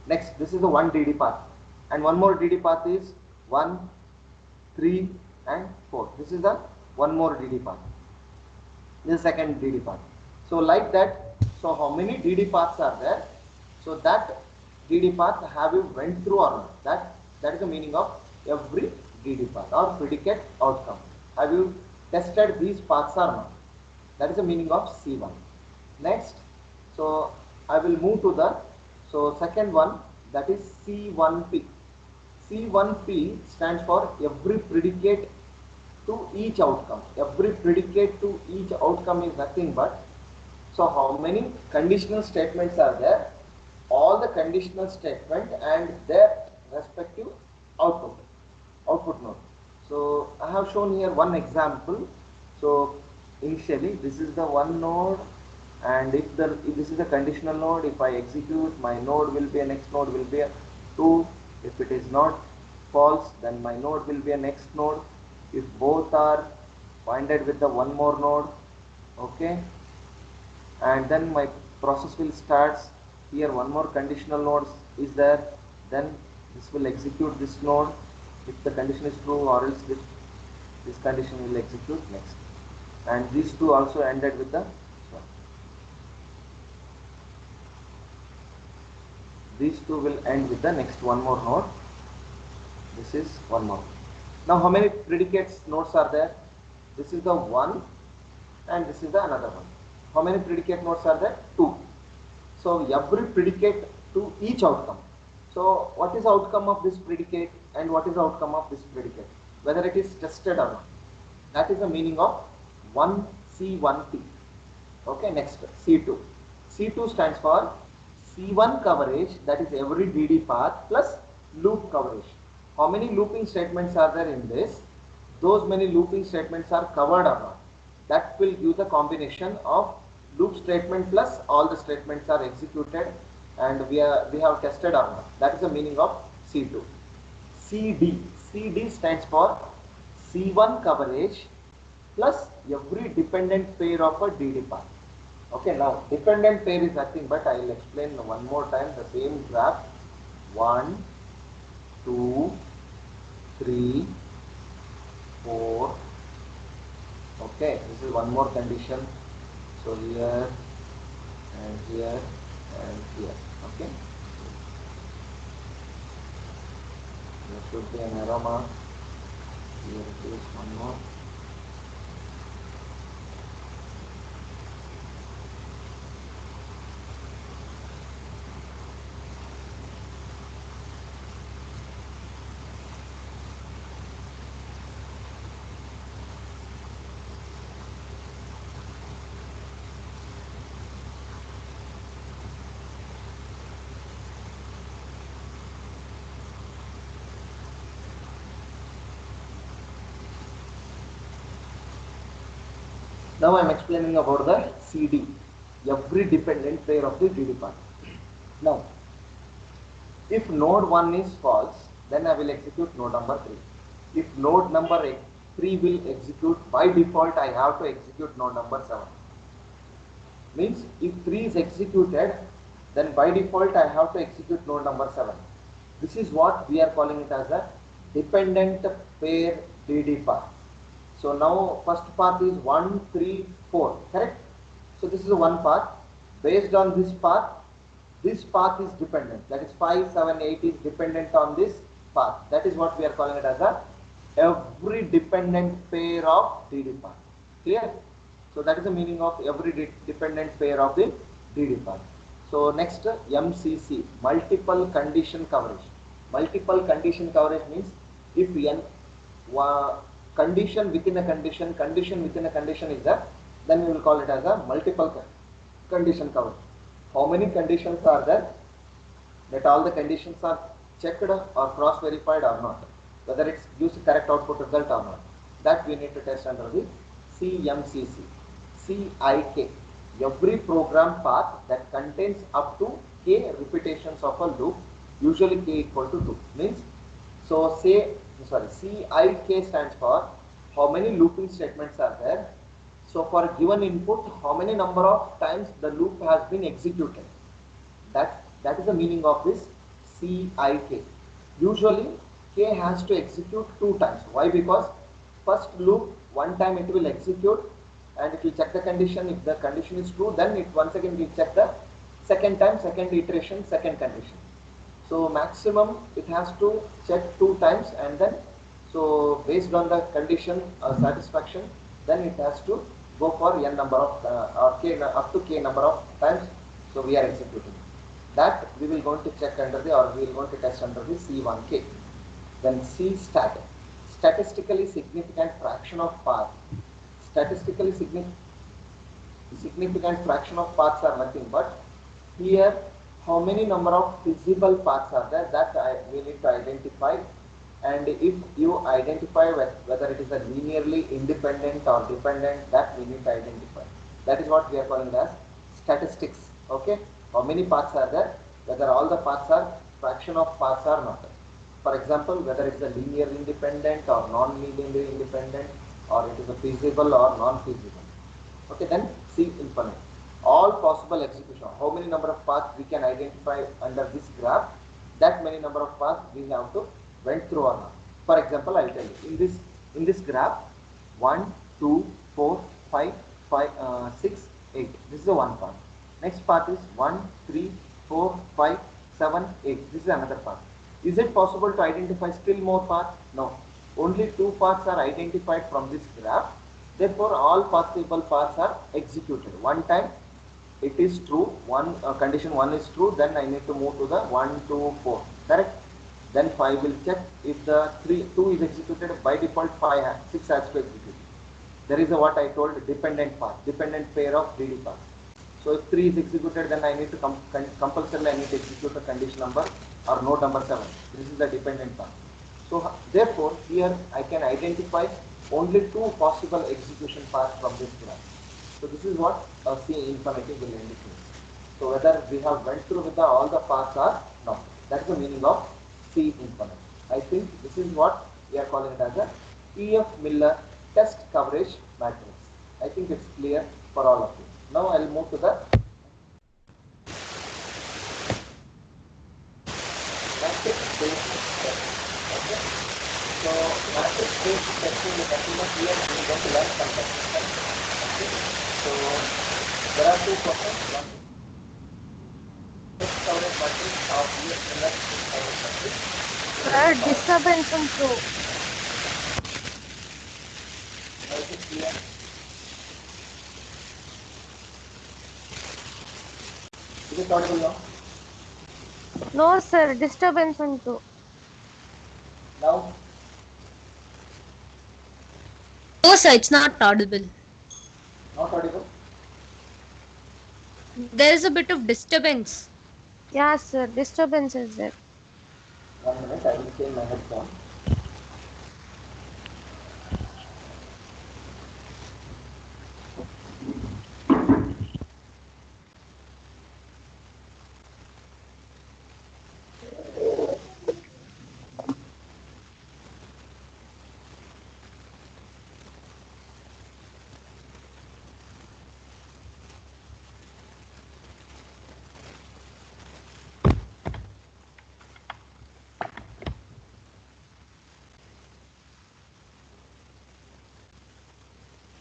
Next, this is the one DD path, and one more DD path is 1, 3, and 4. This is the one more DD path. This is second DD path. So like that. So how many DD paths are there? So that DD path have you went through or not? That is the meaning of every DD path or predicate outcome. Have you tested these paths or not? That is the meaning of C1. Next, so I will move to the second one, that is C1P. C1P stands for every predicate to each outcome. Every predicate to each outcome is nothing but, so how many conditional statements are there? All the conditional statement and their respective output node. So I have shown here one example. So initially this is the one node, and if this is a conditional node, if I execute, my node will be a next node will be a 2. If it is not false, then my node will be a next node. If both are pointed with the one more node, okay, and then my process will start. Here one more conditional node is there, then this will execute this node if the condition is true, or else this condition will execute next, and these two also ended with the these two will end with the next one more node. This is one more. Now how many predicates nodes are there? This is the one and this is the another one. How many predicate nodes are there? 2. So every predicate to each outcome. So what is the outcome of this predicate and what is the outcome of this predicate? Whether it is tested or not. That is the meaning of 1C1T. Okay, next C2. C2 stands for C1 coverage, that is every DD path plus loop coverage. How many looping statements are there in this? Those many looping statements are covered or not. That will give the combination of loop statement plus all the statements are executed and we have tested or not. That is the meaning of C2. CD. CD stands for C1 coverage plus every dependent pair of a DD path. Okay, now dependent pair is nothing but I will explain one more time the same graph. 1, 2, 3, 4. Okay, this is one more condition. So here and here and here. Okay. There should be an arrow mark. Here it is one more. Now I am explaining about the CD, every dependent pair of the DD path. Now, if node 1 is false, then I will execute node number 3. If node number 3 will execute, by default I have to execute node number 7. Means if 3 is executed, then by default I have to execute node number 7. This is what we are calling it as a dependent pair DD path. So now first path is 1, 3, 4, correct? So this is one path. Based on this path is dependent. That is 5, 7, 8 is dependent on this path. That is what we are calling it as a every dependent pair of DD path. Clear? So that is the meaning of every dependent pair of the DD path. So next MCC, multiple condition coverage. Multiple condition coverage means if n condition within a condition within a condition is there, then we will call it as a multiple condition coverage. How many conditions are there? That all the conditions are checked or cross verified or not, whether it gives correct output result or not. That we need to test under the CMCC. CIK, every program path that contains up to k repetitions of a loop, usually k equal to 2. Means, so CIK stands for how many looping statements are there. So for a given input, how many number of times the loop has been executed. That is the meaning of this CIK. Usually k has to execute 2 times. Why? Because first loop one time it will execute and it will check the condition. If the condition is true, then it once again will check the second time, second iteration, second condition. So maximum it has to check 2 times, and then so based on the condition satisfaction, then it has to go for n number of or k up to k number of times. So we are executing that. We will going to check under the, or we will going to test under the C1K. Then C stat, statistically significant fraction of path. Statistically significant fraction of paths are nothing but here how many number of feasible paths are there, that we need to identify. And if you identify whether it is a linearly independent or dependent, that we need to identify. That is what we are calling as statistics. Okay, how many paths are there, whether all the paths are fraction of paths or not. For example, whether it is a linear independent or non-linearly independent, or it is a feasible or non-feasible. Okay, then C infinite. All possible execution, how many number of paths we can identify under this graph, that many number of paths we have to went through or not. For example, I will tell you in this graph 1, 2, 4, 5, 6, 8. This is the one path. Next path is 1, 3, 4, 5, 7, 8. This is another path. Is it possible to identify still more paths? No. Only 2 paths are identified from this graph. Therefore, all possible paths are executed. One time it is true, condition 1 is true, then I need to move to the 1, 2, 4. Correct? Then 5 will check. If the 2 is executed, by default 6 has to execute. There is a what I told dependent path, dependent pair of DD paths. So if 3 is executed, then I need to compulsorily I need to execute a condition number or node number 7. This is the dependent path. So therefore here I can identify only 2 possible execution paths from this graph. So this is what C infinitive will indicate. So whether we have went through with all the paths or not. That's the meaning of C infinite. I think this is what we are calling it as a E.F. Miller test coverage matrix. I think it's clear for all of you. Now I'll move to the matrix-based testing. Okay. So matrix-based testing is nothing but here we are going to learn some techniques. Okay. So there are 2 questions. One test coverage matrix or E.F. Miller test coverage matrix. Sir, disturbance undo. Now is it clear? Is it audible now? No, sir, disturbance undo. Now? No, sir, it's not audible. Not audible? There is a bit of disturbance. Yeah, sir, disturbance is there. 1 minute, I will change my headphone.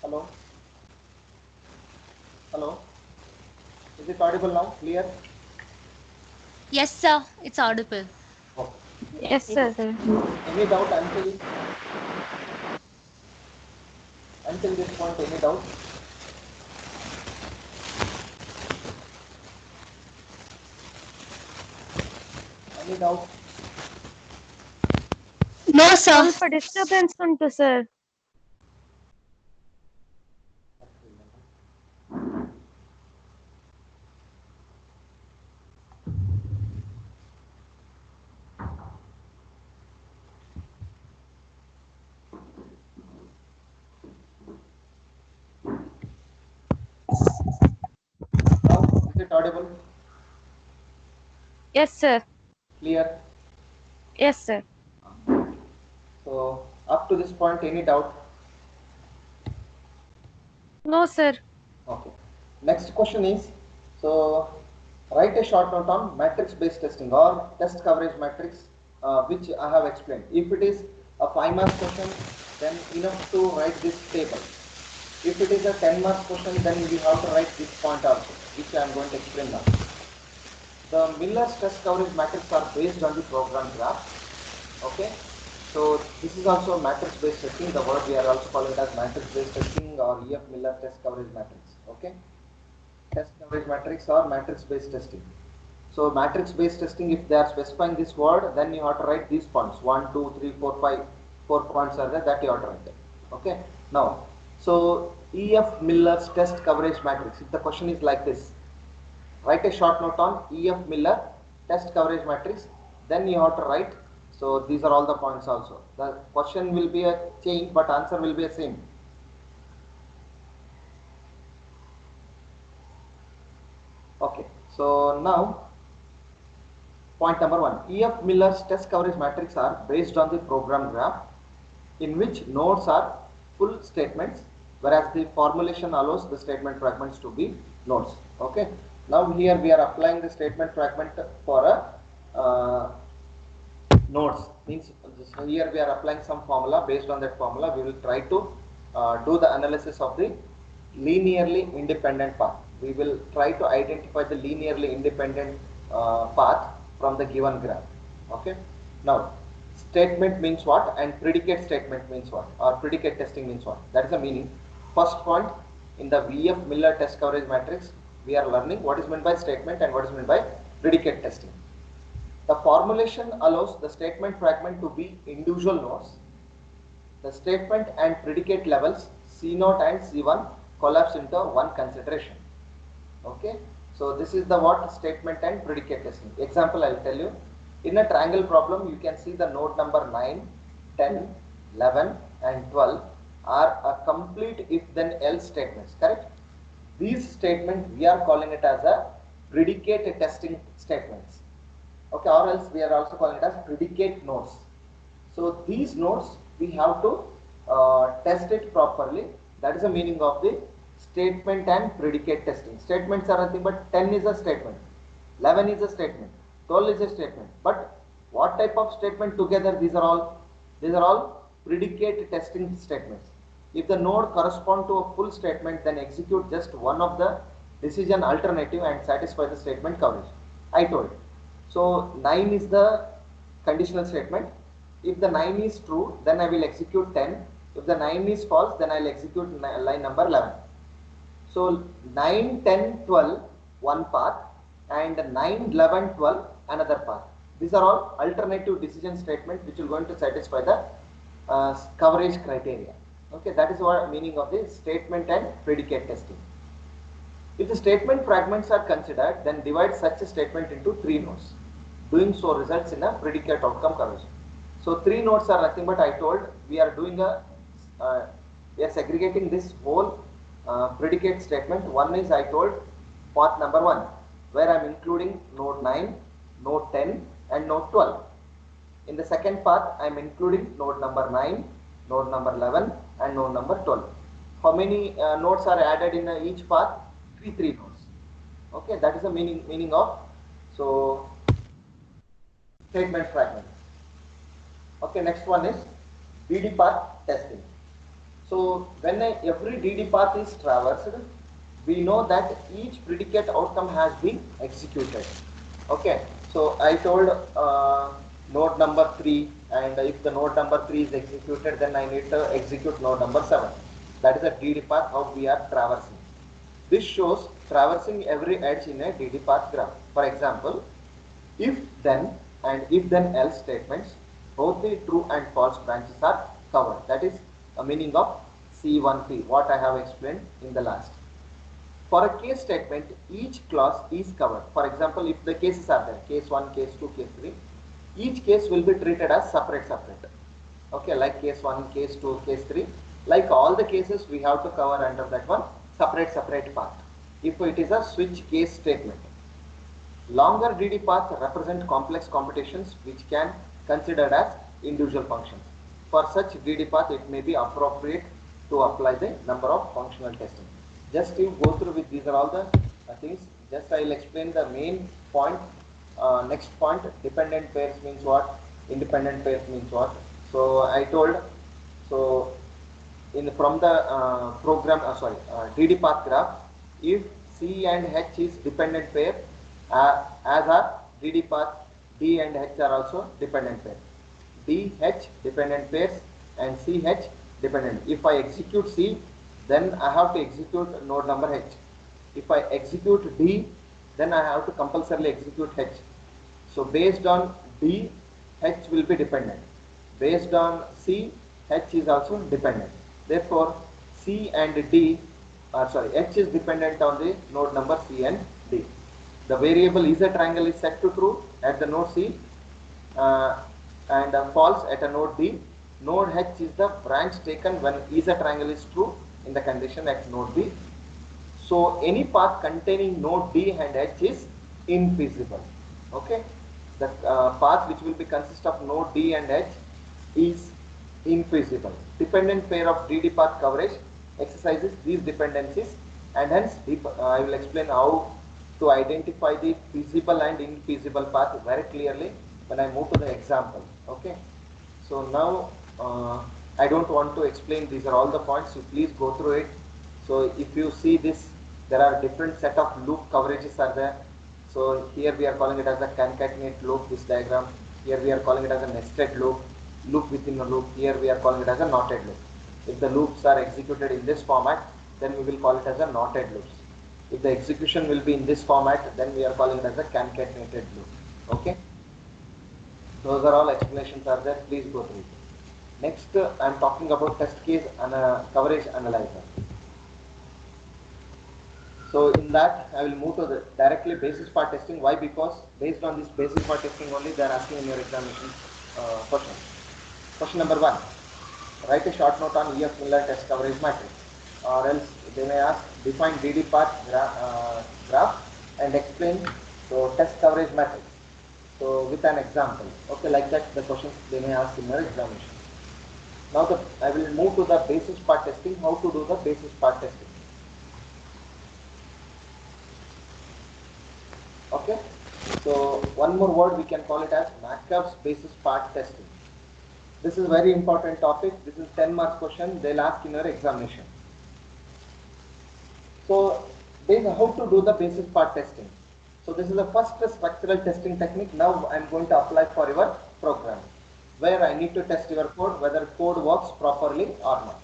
Hello? Hello? Is it audible now? Clear? Yes, sir, it's audible. Okay. Yes, sir. Any doubt until this point? Any doubt? Any doubt? No, sir. ಸ್ವಲ್ಪ disturbance ಉಂಟು, sir. Now, is it audible? Yes, sir. Clear? Yes, sir. So, up to this point, any doubt? No, sir. Okay. Next question is, so write a short note on matrix-based testing or test coverage matrix, which I have explained. If it is a 5 marks question, then enough to write this table. If it is a 10 marks question, then we have to write this point also, which I am going to explain now. The Miller's test coverage matrix are based on the program graph. Okay. So this is also matrix-based testing. The word we are also calling it as matrix-based testing or E.F. Miller test coverage matrix. Okay. Test coverage matrix or matrix-based testing. So matrix-based testing, if they are specifying this word, then you have to write these points. 1, 2, 3, 4, 5. 4 points are there that you have to write. Okay. Now, so E.F. Miller's test coverage matrix. If the question is like this, write a short note on E.F. Miller test coverage matrix. Then you have to write. So these are all the points also. The question will be a change, but answer will be the same. Okay. So now, point number 1. E.F. Miller's test coverage matrix are based on the program graph, in which nodes are full statements, whereas the formulation allows the statement fragments to be nodes. Okay. Now here we are applying the statement fragment for a nodes. Means here we are applying some formula. Based on that formula, we will try to do the analysis of the linearly independent path. We will try to identify the linearly independent path from the given graph. Okay. Now, statement means what and predicate statement means what, or predicate testing means what. That is the meaning. First point, in the VF Miller test coverage matrix, we are learning what is meant by statement and what is meant by predicate testing. The formulation allows the statement fragment to be individual nodes. The statement and predicate levels C0 and C1 collapse into one consideration. Okay, so this is the what statement and predicate testing. Example I will tell you. In a triangle problem, you can see the node number 9, 10, 11 and 12 are a complete if then else statements, correct? These statements we are calling it as a predicate testing statements. Okay, or else we are also calling it as predicate nodes. So these nodes we have to test it properly. That is the meaning of the statement and predicate testing. Statements are nothing but 10 is a statement, 11 is a statement, 12 is a statement. But what type of statement together? These are all predicate testing statements. If the node correspond to a full statement, then execute just one of the decision alternative and satisfy the statement coverage. I told. So 9 is the conditional statement. If the 9 is true, then I will execute 10. If the 9 is false, then I will execute line number 11. So 9, 10, 12, one path, and 9, 11, 12, another path. These are all alternative decision statements which will going to satisfy the coverage criteria. Okay, that is what meaning of the statement and predicate testing. If the statement fragments are considered, then divide such a statement into 3 nodes. Doing so results in a predicate outcome coverage. So 3 nodes are nothing but I told we are doing we are segregating this whole predicate statement. One is I told path number 1, where I am including node 9, node 10 and node 12. In the second path, I am including node number 9, node number 11 and node number 12. How many nodes are added in each path? 3 nodes. Okay, that is the meaning of so statement fragment. Okay, next one is DD path testing. So when every DD path is traversed, we know that each predicate outcome has been executed. Okay, so I told node number 3, and if the node number 3 is executed, then I need to execute node number 7. That is a DD path how we are traversing. This shows traversing every edge in a DD path graph. For example, if then and if then else statements, both the true and false branches are covered. That is a meaning of C1P, what I have explained in the last. For a case statement, each clause is covered. For example, if the cases are there, case 1, case 2, case 3, each case will be treated as separate. Okay, like case 1, case 2, case 3. Like all the cases, we have to cover under that one separate path. If it is a switch case statement. Longer DD paths represent complex computations which can considered as individual functions. For such DD path, it may be appropriate to apply the number of functional testing. Just you go through with these are all the things. Just I will explain the main point. Next point, dependent pairs means what, independent pairs means what. So I told, so from the program, DD path graph, if C and H is dependent pair, as are DD path D and H are also dependent pairs. D, H dependent pairs and C, H dependent. If I execute C, then I have to execute node number H. If I execute D, then I have to compulsorily execute H. So based on D, H will be dependent. Based on C, H is also dependent. Therefore, C and D, H is dependent on the node number C and D. The variable is a triangle is set to true at the node C and false at a node D. Node H is the branch taken when is a triangle is true in the condition at node B. So any path containing node D and H is infeasible. Okay, the path which will be consist of node D and H is infeasible. Dependent pair of DD path coverage exercises these dependencies, and hence I will explain how to identify the feasible and infeasible path very clearly when I move to the example. Okay, so now I don't want to explain, these are all the points, so please go through it. So if you see this, there are different set of loop coverages are there. So here we are calling it as the concatenate loop, this diagram. Here we are calling it as a nested loop, loop within a loop. Here we are calling it as a knotted loop. If the loops are executed in this format, then we will call it as a knotted loops. If the execution will be in this format, then we are calling it as a concatenated loop. Okay. Those are all explanations are there. Please go through it. Next, I am talking about test case and coverage analyzer. So in that, I will move to the directly basis part testing. Why? Because based on this basis part testing only, they are asking in your examination question. Question number 1. Write a short note on EF Miller test coverage matrix. Or else they may ask, define DD path graph and explain so test coverage matrix. So with an example. Okay, like that the questions they may ask in your examination. Now I will move to the basis part testing. How to do the basis part testing? Okay, so one more word we can call it as MACAB's basis part testing. This is very important topic. This is 10 marks question. They'll ask in your examination. So how to do the basis part testing? So this is the first structural testing technique. Now I am going to apply for your program, where I need to test your code, whether code works properly or not.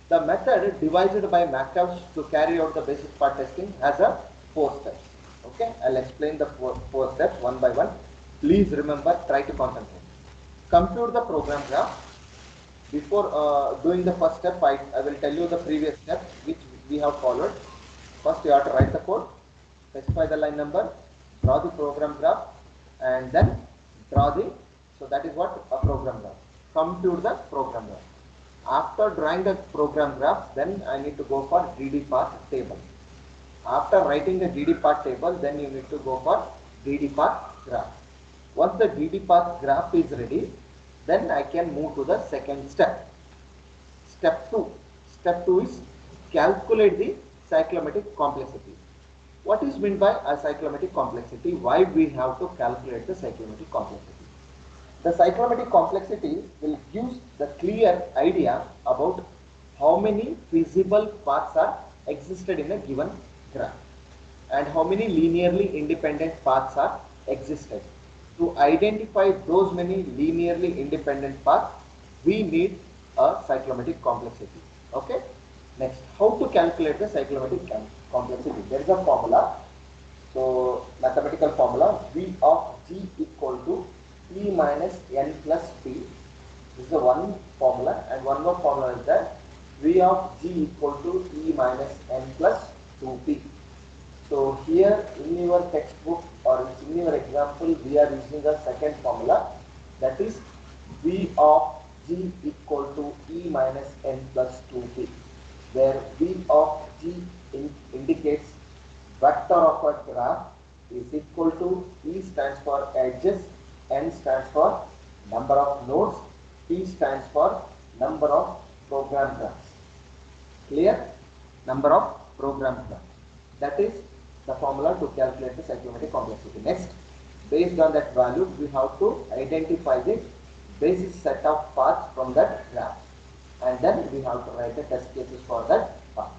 The method devised by MACABs to carry out the basis part testing has a 4 steps. Okay, I'll explain the four steps one by one. Please remember, try to concentrate. Compute the program graph. Before doing the first step, I will tell you the previous steps which we have followed. First, you have to write the code, specify the line number, draw the program graph, and then draw the, so that is what a program graph. Compute the program graph. After drawing the program graph, then I need to go for DD path table. After writing the DD path table, then you need to go for DD path graph. Once the DD path graph is ready, then I can move to the second step. Step 2. Step 2 is calculate the cyclomatic complexity. What is meant by a cyclomatic complexity? Why we have to calculate the cyclomatic complexity? The cyclomatic complexity will give the clear idea about how many feasible paths are existed in a given graph and how many linearly independent paths are existed. To identify those many linearly independent paths, we need a cyclomatic complexity. Okay. Next, how to calculate the cyclomatic complexity? There is a formula. So mathematical formula, V of G equal to E minus N plus P. This is the one formula, and one more formula is that V of G equal to E minus N plus 2P. So here in your textbook or in your example, we are using the second formula, that is V of G equal to E minus N plus 2P, where V of G indicates vector of a graph is equal to E stands for edges, N stands for number of nodes, P stands for number of program graphs. Clear? Number of program graphs. That is the formula to calculate the cyclomatic complexity. Next, based on that value, we have to identify the basis set of paths from that graph, and then we have to write the test cases for that path.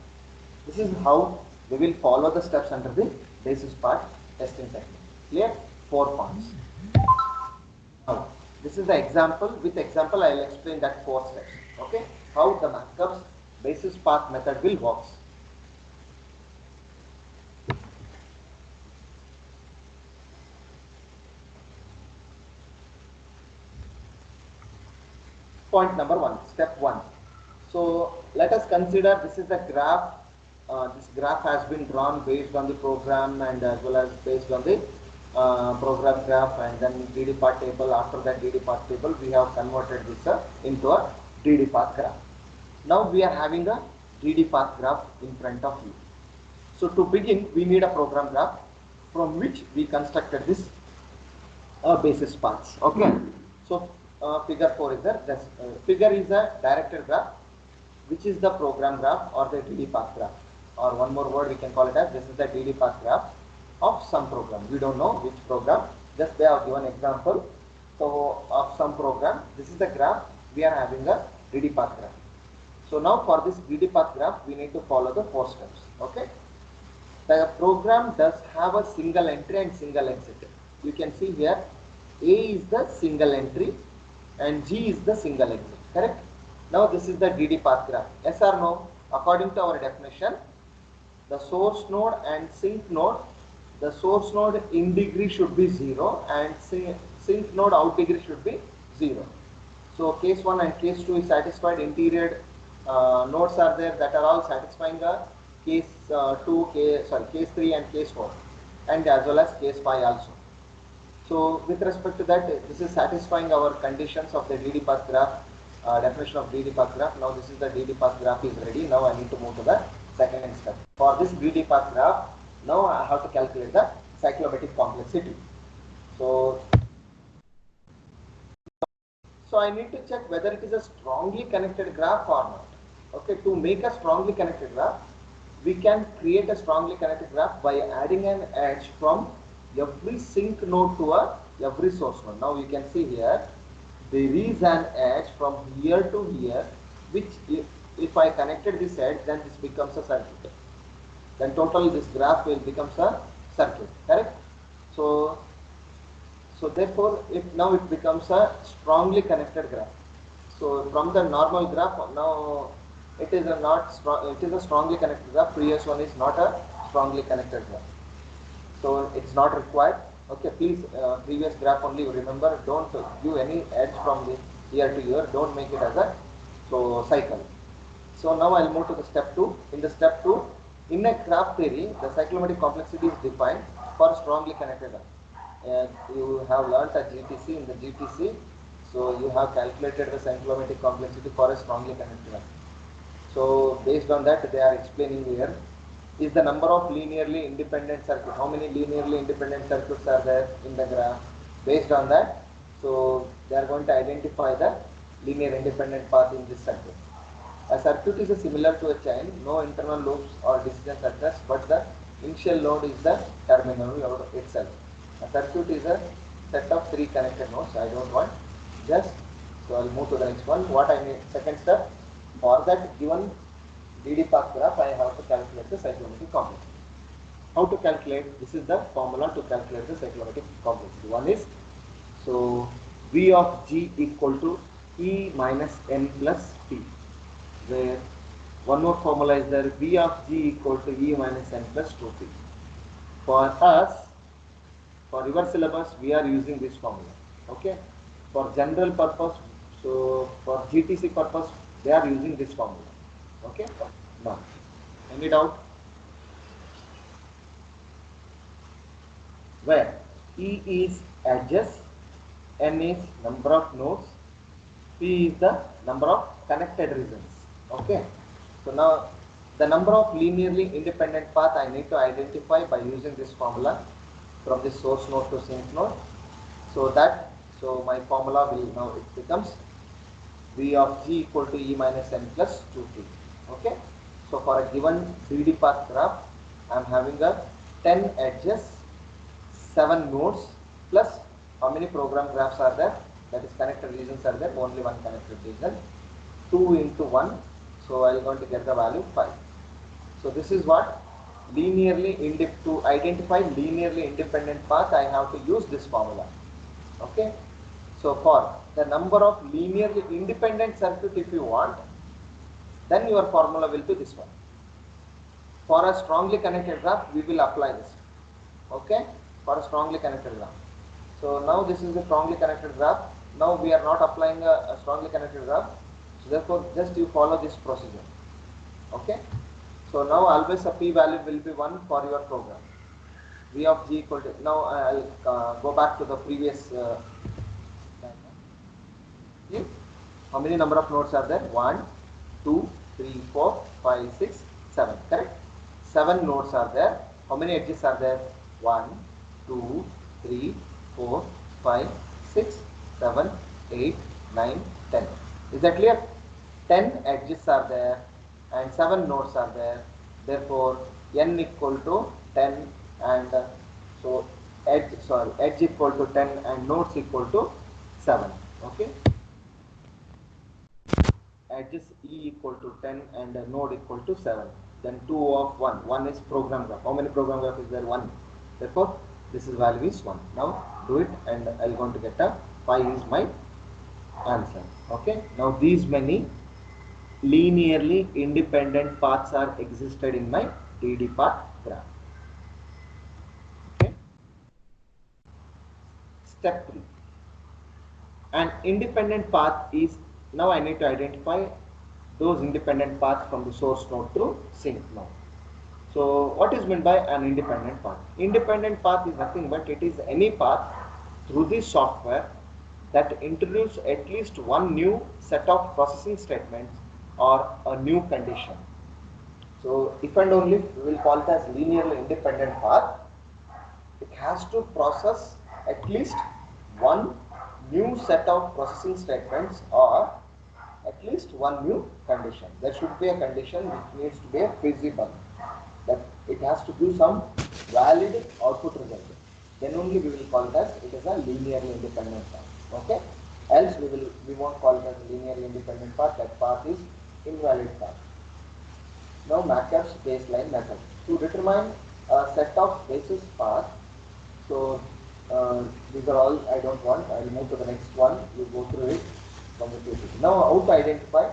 This is how we will follow the steps under the basis part testing technique. Clear? 4 points. Now, this is the example. With example, I will explain that 4 steps. Okay? How the MACAB's basis path method will work. Point number 1, step 1. So let us consider this is the graph. This graph has been drawn based on the program and as well as based on the program graph, and then DD path table. After that DD path table, we have converted this into a DD path graph. Now we are having a DD path graph in front of you. So to begin, we need a program graph from which we constructed this basis paths. Okay. So figure 4 is the figure is a directed graph, which is the program graph or the DD path graph, or one more word we can call it as this is the DD path graph of some program. We don't know which program, just they have given example. So of some program, this is the graph. We are having a DD path graph. So now for this DD path graph, we need to follow the 4 steps. Okay. The program does have a single entry and single exit. You can see here A is the single entry and G is the single exit, correct? Now this is the DD path graph. Yes or no? According to our definition, the source node and sink node, the source node in degree should be 0 and sink node out degree should be 0. So case 1 and case 2 is satisfied, interior nodes are there that are all satisfying case 3 and case 4, and as well as case 5 also. So with respect to that, this is satisfying our conditions of the DD path graph, definition of DD path graph. Now this is the DD path graph is ready. Now I need to move to the second step. For this DD path graph, now I have to calculate the cyclomatic complexity. So I need to check whether it is a strongly connected graph or not. Okay, to make a strongly connected graph, we can create a strongly connected graph by adding an edge from every sink node to every source node. Now you can see here, there is an edge from here to here, which if I connected this edge, then this becomes a circuit. Then total this graph will becomes a circuit, correct? So therefore, now it becomes a strongly connected graph. So from the normal graph, now it is a strongly connected graph. Previous one is not a strongly connected graph. So it's not required. Okay, please, previous graph only remember, don't give any edge from the here to here, don't make it as a cycle. So now I'll move to the step 2. In the step 2, in a graph theory, the cyclomatic complexity is defined for strongly connected graph. You have learnt a GTC in the GTC, so you have calculated the cyclomatic complexity for a strongly connected graph. So based on that, they are explaining here is the number of linearly independent circuits. How many linearly independent circuits are there in the graph? Based on that, so they are going to identify the linear independent path in this circuit. A circuit is similar to a chain, no internal loops or decision circuits, but the initial node is the terminal node itself. A circuit is a set of 3 connected nodes. I don't want just, so I'll move to the next one. What I need, second step, for that given DD path graph, I have to calculate the cyclomatic complexity. How to calculate? This is the formula to calculate the cyclomatic complexity. One is, so V of G equal to E minus N plus T, where one more formula is there, V of G equal to E minus N plus 2T. For us, for your syllabus, we are using this formula. Okay. For general purpose, so for GTC purpose, they are using this formula. Okay. Now, any doubt? Where E is edges, N is number of nodes, P is the number of connected regions. Okay. So now the number of linearly independent path I need to identify by using this formula from this source node to sink node. So my formula will now, it becomes V of G equal to E minus N plus 2T. Okay. So for a given 3D path graph, I am having a 10 edges, 7 nodes, plus how many program graphs are there? That is connected regions are there, only one connected region. 2 into 1, so I am going to get the value 5. So this is what to identify linearly independent path, I have to use this formula. Okay. So for the number of linearly independent circuit, if you want, then your formula will be this one. For a strongly connected graph, we will apply this. Okay. For a strongly connected graph. So now this is a strongly connected graph. Now we are not applying a strongly connected graph. So therefore, just you follow this procedure. Okay. So now always a p value will be 1 for your program. V of G equal to, now I'll go back to the previous diagram. How many number of nodes are there? 1, 2, 3, 4, 5, 6, 7. Correct? 7 nodes are there. How many edges are there? 1, 2, 3, 4, 5, 6, 7, 8, 9, 10. Is that clear? 10 edges are there and 7 nodes are there. Therefore, n equal to 10 and so edge equal to 10 and nodes equal to 7. Okay. Edges E equal to 10 and a node equal to 7. Then 2 of 1. 1 is program graph. How many program graph is there? 1. Therefore, this is value is 1. Now do it, and I'm going to get a 5 is my answer. Okay. Now these many linearly independent paths are existed in my DD path graph. Okay. Step 3. An independent path is, now I need to identify those independent paths from the source node to sink node. So what is meant by an independent path? Independent path is nothing but it is any path through the software that introduce at least one new set of processing statements or a new condition. So if and only if we will call it as linearly independent path, it has to process at least one new set of processing statements or at least one new condition. There should be a condition which needs to be feasible, that it has to do some valid output result. Then only we will call it as it is a linearly independent path. Okay? Else we won't call it as a linearly independent path. That path is invalid path. Now MACAP's baseline method. To determine a set of basis path, so these are all I don't want. I will move to the next one. You go through it from the paper. Now how to identify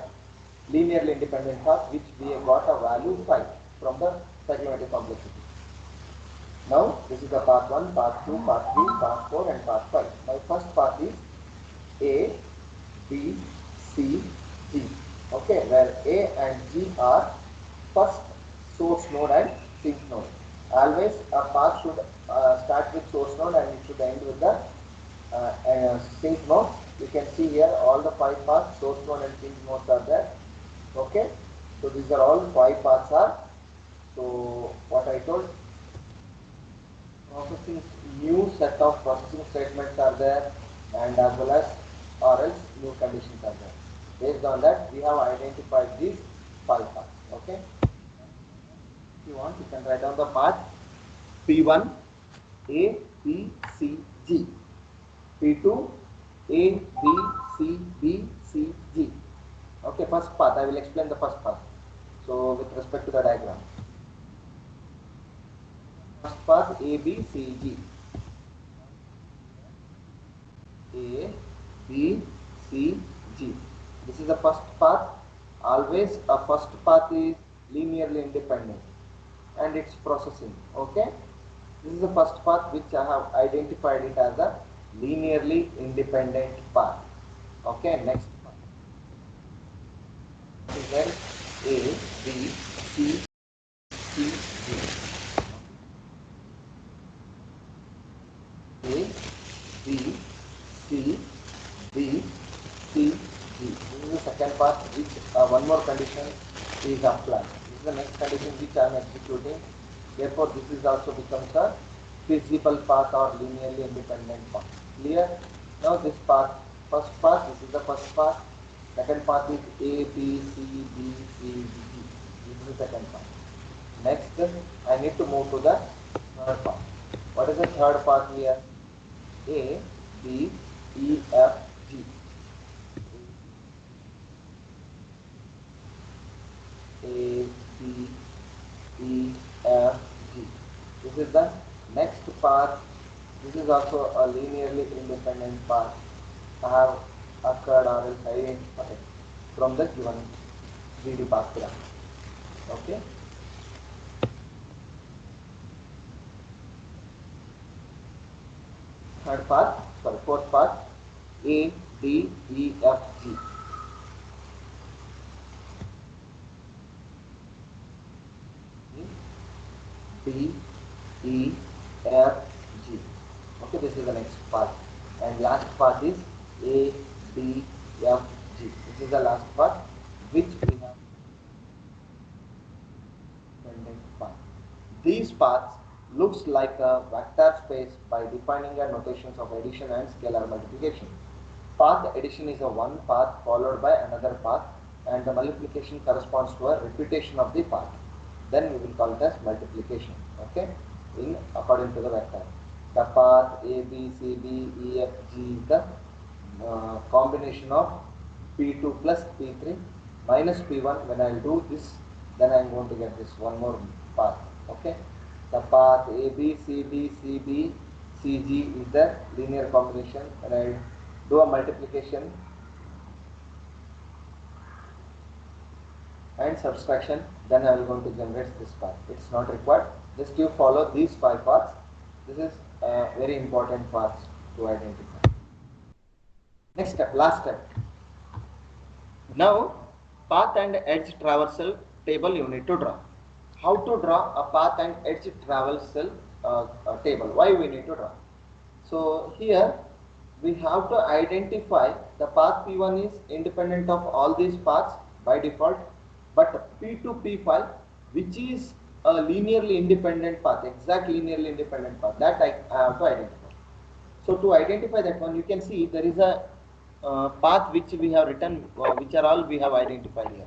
linearly independent path which we have got a value 5 from the cyclomatic complexity. Now this is the path 1, path 2, path 3, path 4 and path 5. My first path is A, B, C, G. Okay, where A and G are first source node and sink node. Always a path should start with source node and it should end with the sink node. You can see here all the 5 paths, source node and sink nodes are there. Okay, so these are all 5 paths are. So what I told, processing new set of processing statements are there, and as well as or else new conditions are there. Based on that, we have identified these 5 paths. Okay. If you want, you can write down the path P1 A B C G, P2 A B C B C G. Okay, first path. I will explain the first path. So with respect to the diagram, first path A B C G. A B C G. This is the first path. Always a first path is linearly independent and its processing. Okay, this is the first path which I have identified it as a linearly independent path. Okay, next path is then A B C C G. A B C B C G. This is the second path which one more condition is applied. This is the next condition which I am executing. Therefore, this is also becomes a feasible path or linearly independent path. Clear? Now this path, first path, this is the first path. Second path is A, B, C, D, C, D, G. This is the second path. Next, I need to move to the third path. What is the third path here? A, B, E, F, G. A, B, E, F, G. This is the next path. This is also a linearly independent path. I have occurred or else identified from the given 3D path graph. Okay. Fourth path, A, D, E, F, G. B, E, F, G. Okay, this is the next part. And last part is A, B, F, G. This is the last part which we have independent path. These paths looks like a vector space by defining a notations of addition and scalar multiplication. Path addition is a one path followed by another path, and the multiplication corresponds to a repetition of the path. Then we will call it as multiplication. Okay, in according to the vector. The path A, B, C, D, E, F, G is the combination of P2 plus P3 minus P1. When I will do this, then I am going to get this one more path. Okay, the path A, B, C, D, C, B, CG is the linear combination. When I do a multiplication and subtraction, then I will going to generate this path. It's not required. Just you follow these 5 paths. This is very important paths to identify. Next step, last step. Now, path and edge traversal table you need to draw. How to draw a path and edge traversal table? Why we need to draw? So here we have to identify the path P1 is independent of all these paths by default, but P2, P5, which is a linearly independent path, exact linearly independent path, that I have to identify. So to identify that one, you can see there is a path which we have written, which are all we have identified here,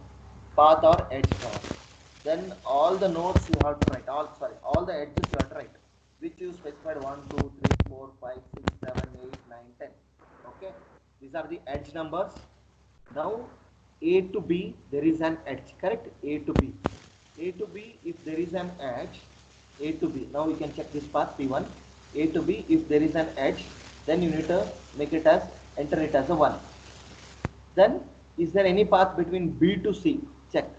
path or edge traversal. Then all the nodes you have to write, all the edges you have to write, which you specified 1, 2, 3, 4, 5, 6, 7, 8, 9, 10. Okay, these are the edge numbers. Now A to B there is an edge, correct? A to B. A to B, if there is an edge, A to B. Now we can check this path P1. A to B, if there is an edge, then you need to make it as, enter it as a 1. Then is there any path between B to C? Check.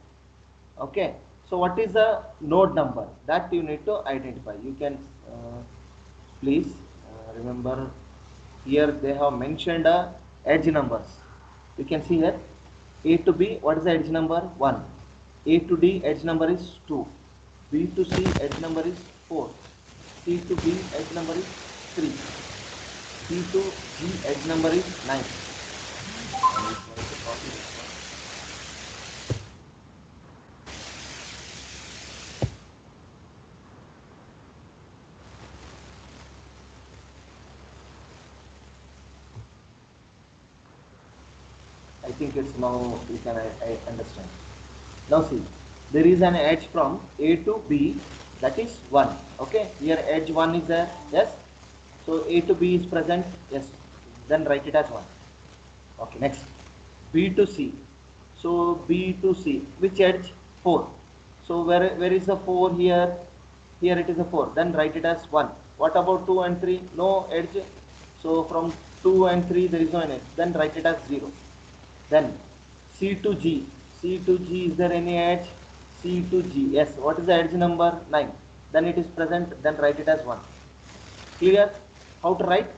Okay. So what is the node number? That you need to identify. You can please remember here they have mentioned edge numbers. You can see here A to B, what is the edge number? 1. A to D edge number is 2. B to C edge number is 4. C to B edge number is 3. C to G edge number is 9. I think it's now you can I understand. Now see, there is an edge from A to B, that is 1. Okay, here edge 1 is there, yes. So A to B is present, yes. Then write it as 1. Okay, next B to C. So B to C, which edge? 4. So where is the 4 here? Here it is a 4. Then write it as 1. What about 2 and 3? No edge. So from 2 and 3 there is no edge. Then write it as 0. Then C to G. C to G, is there any edge? C to G, yes. What is the edge number? 9. Then it is present, then write it as 1. Clear? How to write?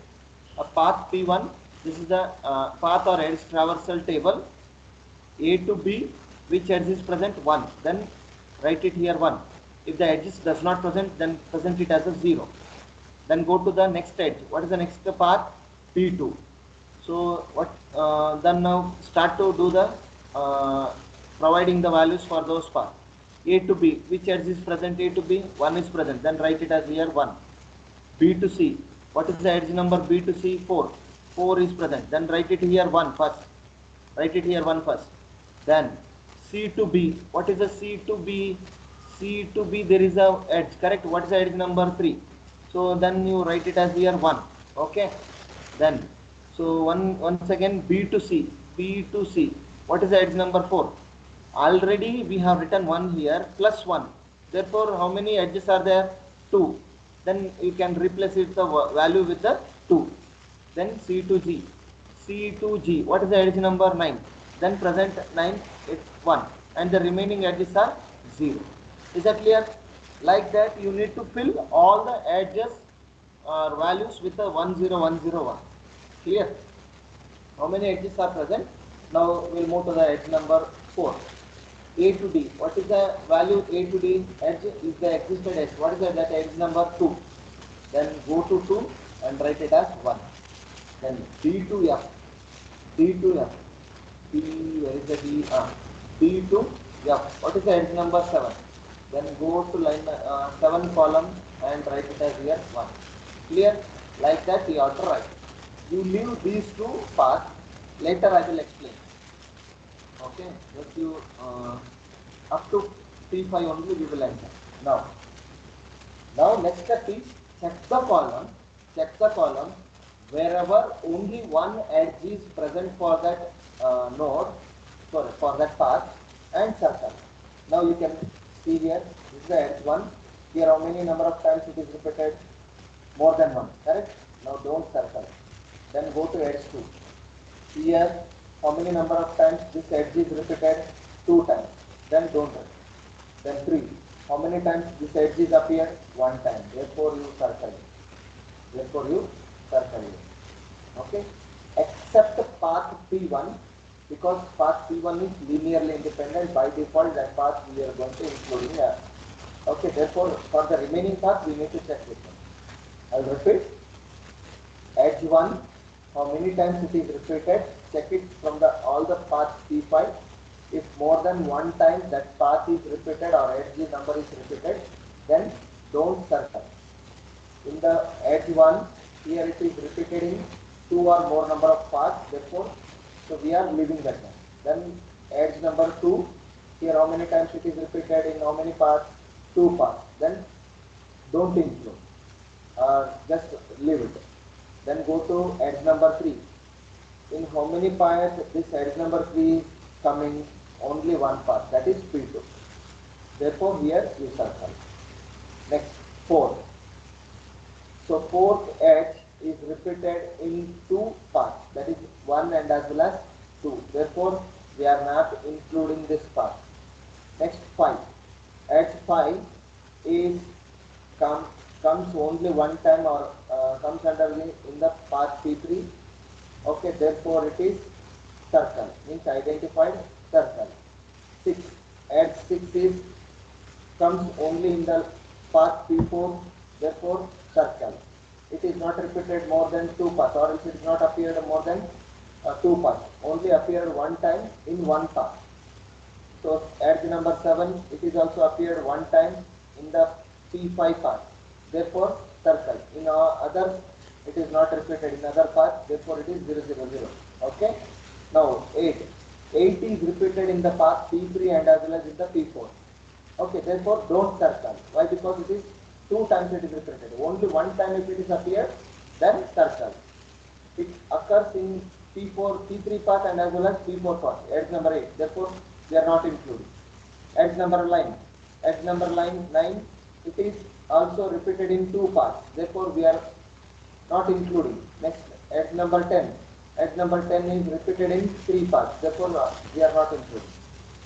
A path P1, this is the path or edge traversal table. A to B, which edge is present? 1. Then write it here 1. If the edge does not present, then present it as a 0. Then go to the next edge. What is the next path? P2. So what then now start to do the providing the values for those paths. A to B, which edge is present? A to B, 1 is present, then write it as here 1. B to C, what is the edge number? B to C? 4. 4 is present, then write it here 1 first. Write it here 1 first. Then C to B, what is the C to B? C to B, there is a edge, correct? What is the edge number? 3. So then you write it as here 1. Okay. Then so once again B to C. B to C. What is the edge number? 4. Already we have written 1 here plus 1. Therefore, how many edges are there? 2. Then you can replace it the value with the 2. Then C to G. C to G. What is the edge number? 9. Then present 9, it's 1. And the remaining edges are 0. Is that clear? Like that, you need to fill all the edges or values with a 1, 0, 1, 0, 1. Clear? How many edges are present? Now we'll move to the edge number 4. A to D. What is the value? A to D edge is the existed edge. What is that edge number? 2. Then go to 2 and write it as 1. Then D to F. D to F. D, where is the D? D to F. What is the edge number? 7. Then go to line 7 column and write it as here 1. Clear? Like that you have to write. You leave these two paths. Later I will explain. Okay, just you up to P5 only we will enter. Now next step is check the column. Check the column wherever only one edge is present for that for that path, and circle. Now you can see here, this is the edge 1. Here how many number of times it is repeated? more than one, correct? Now don't circle. Then go to edge 2. Here, how many number of times this edge is repeated? 2 times. Then don't write. Then 3. How many times this edge is appeared? 1 time. Therefore you circle it. Therefore you circle it. Okay? Except path P1, because path P1 is linearly independent. By default, that path we are going to include in there. Okay, therefore for the remaining path we need to check this one. I will repeat. Edge 1, how many times it is repeated? Check it from all the paths P5. If more than 1 time that path is repeated or edge number is repeated, then don't circle. In the edge 1, here it is repeated in 2 or more number of paths, therefore, so we are leaving that one. Then edge number 2, here how many times it is repeated in how many paths? 2 paths. Then don't include, just leave it. Then go to edge number 3. In how many paths this edge number 3 is coming? Only 1 path, that is P2. Therefore here you circle. Next, 4. So 4th edge is repeated in 2 paths, that is 1 and as well as 2. Therefore we are not including this path. Next, 5. Edge 5 is comes only 1 time or comes under in the path P3. Okay, therefore it is circle, means identified circle. 6. Edge 6 is comes only in the path P4, therefore circle. It is not repeated more than 2 paths, or it is not appeared more than 2 paths, only appeared 1 time in 1 path. So edge number 7, it is also appeared 1 time in the P5 path, therefore circle. In others, it is not repeated in other path, therefore it is 0, 0, 0. Okay. Now 8. 8 is repeated in the path P3 and as well as in the P4. Okay, therefore don't circle. Why? Because it is 2 times it is repeated. Only 1 time if it is appeared, then circle. It occurs in P4, P3 path and as well as P4 path. Edge number 8. Therefore, we are not including. Edge number 9. Edge number 9, it is also repeated in 2 paths. Therefore, we are not including. Next, edge number 10. Edge number 10 is repeated in 3 paths. Therefore, we are not including.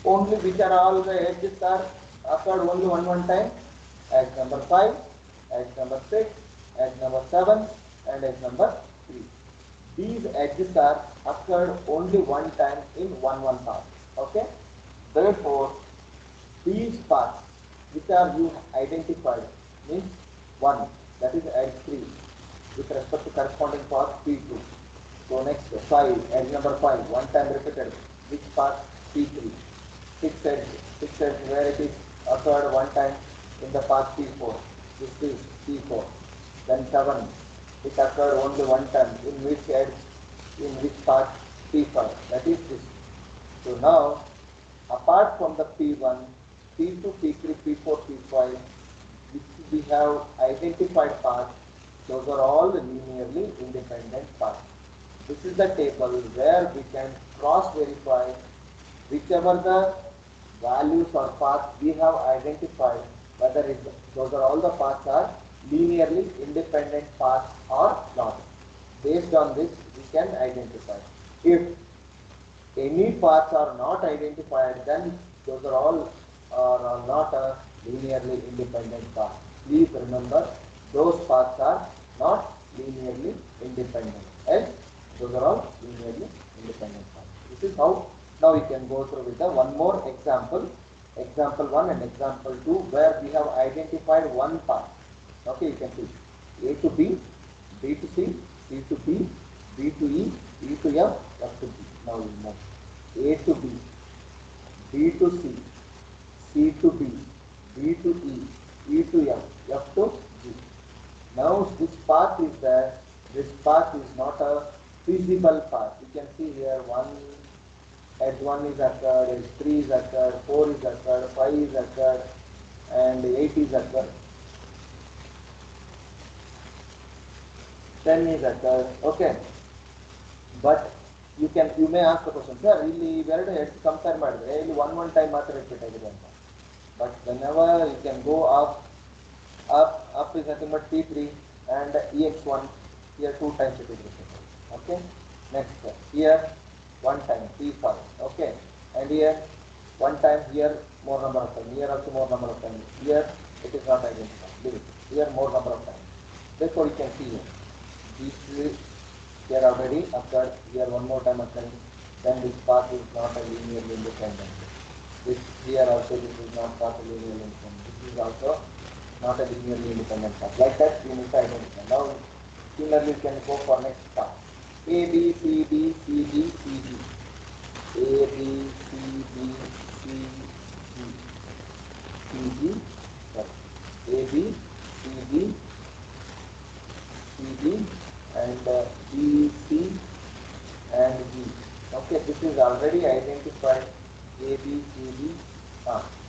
Only which are all the edges are occurred only one time. Edge number 5, edge number 6, edge number 7 and edge number 3. These edges are occurred only 1 time in one path. Okay. Therefore, these paths which are you identified means 1, that is edge 3 with respect to corresponding path P2. So next 5, edge number 5, 1 time repeated, which path? P3. 6 edge where it is occurred 1 time in the path P4. This is P4. Then 7, it occurred only 1 time in which edge, in which path? P5. That is this. So now, apart from the P1, P2, P3, P4, P5, which we have identified paths, those are all linearly independent paths. This is the table where we can cross-verify whichever the values or paths we have identified, whether those are all the paths are linearly independent paths or not. Based on this, we can identify. If any paths are not identified, then those are all are not a linearly independent path. Please remember, those paths are not linearly independent. Else, those are all linearly independent paths. This is how now we can go through with the one more example. Example 1 and example 2, where we have identified one path. Okay, you can see A to B, B to C, C to B, B to E, E to F, F to G. Now we move A to B, B to C, C to B, B to E, E to F, F to G. Now this path is there. This path is not a feasible path. You can see here edge 1 is occurred, edge 3 is occurred, 4 is occurred, 5 is occurred, and 8 is occurred, 10 is occurred. Okay, but you may ask the question, sir, really ಎರಡು edge compare ಮಾಡಿದ್ರೆ ಇಲ್ಲಿ one time ಮಾತ್ರ repeat ಆಗಿದೆ ಅಂತ. But whenever you can go up is nothing but P3, and ex1 here 2 times it is repeated. Okay. Next here 1 time t5. Okay. And here 1 time, here more number of times, here also more number of times. Here it is not identified. Leave it. Here more number of times. Therefore you can see here. These three here already occurred. Here one more time occurring. Then this path is not a linearly independent. This here also this is not path linearly independent. This is also not a linearly independent path. Like that we need to identify. Now similarly you can go for next path. A B C D C D C D. A B C D C D C D. Sorry. A B C D C D and B C and G. Okay, this is already identified. A B C D.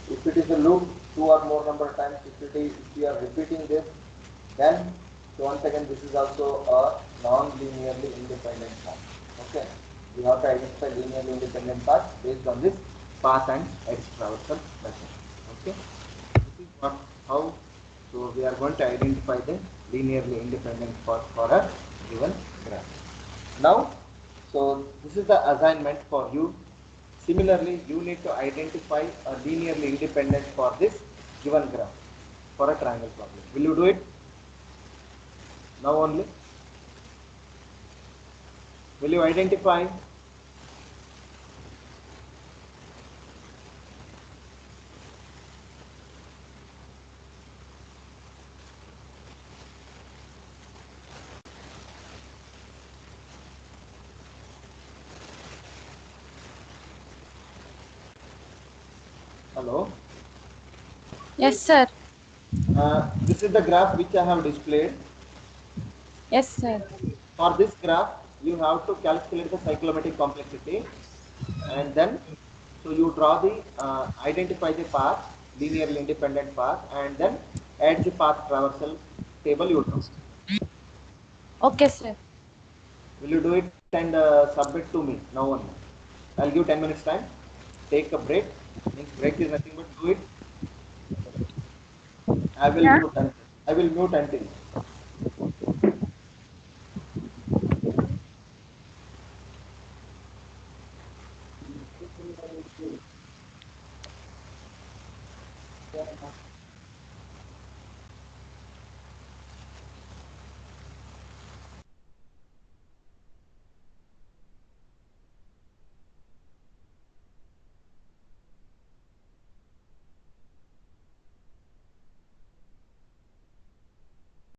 If it is a loop 2 or more number of times, if you are repeating this, then so once again this is also a non-linearly independent path. Okay, we have to identify linearly independent paths based on this path and edge traversal method. Okay, this is what how. So we are going to identify the linearly independent path for a given graph. Now, so this is the assignment for you. Similarly, you need to identify a linearly independent for this given graph for a triangle problem. Will you do it now only? Will you identify? Hello? Yes, sir. This is the graph which I have displayed. Yes, sir. For this graph, you have to calculate the cyclomatic complexity, and then so you draw the identify the path, linearly independent path, and then edge path traversal table you draw. Okay, sir. Will you do it and submit to me now only? I'll give 10 minutes time. Take a break. Means break is nothing but do it. I will Yeah. mute until. I will mute until.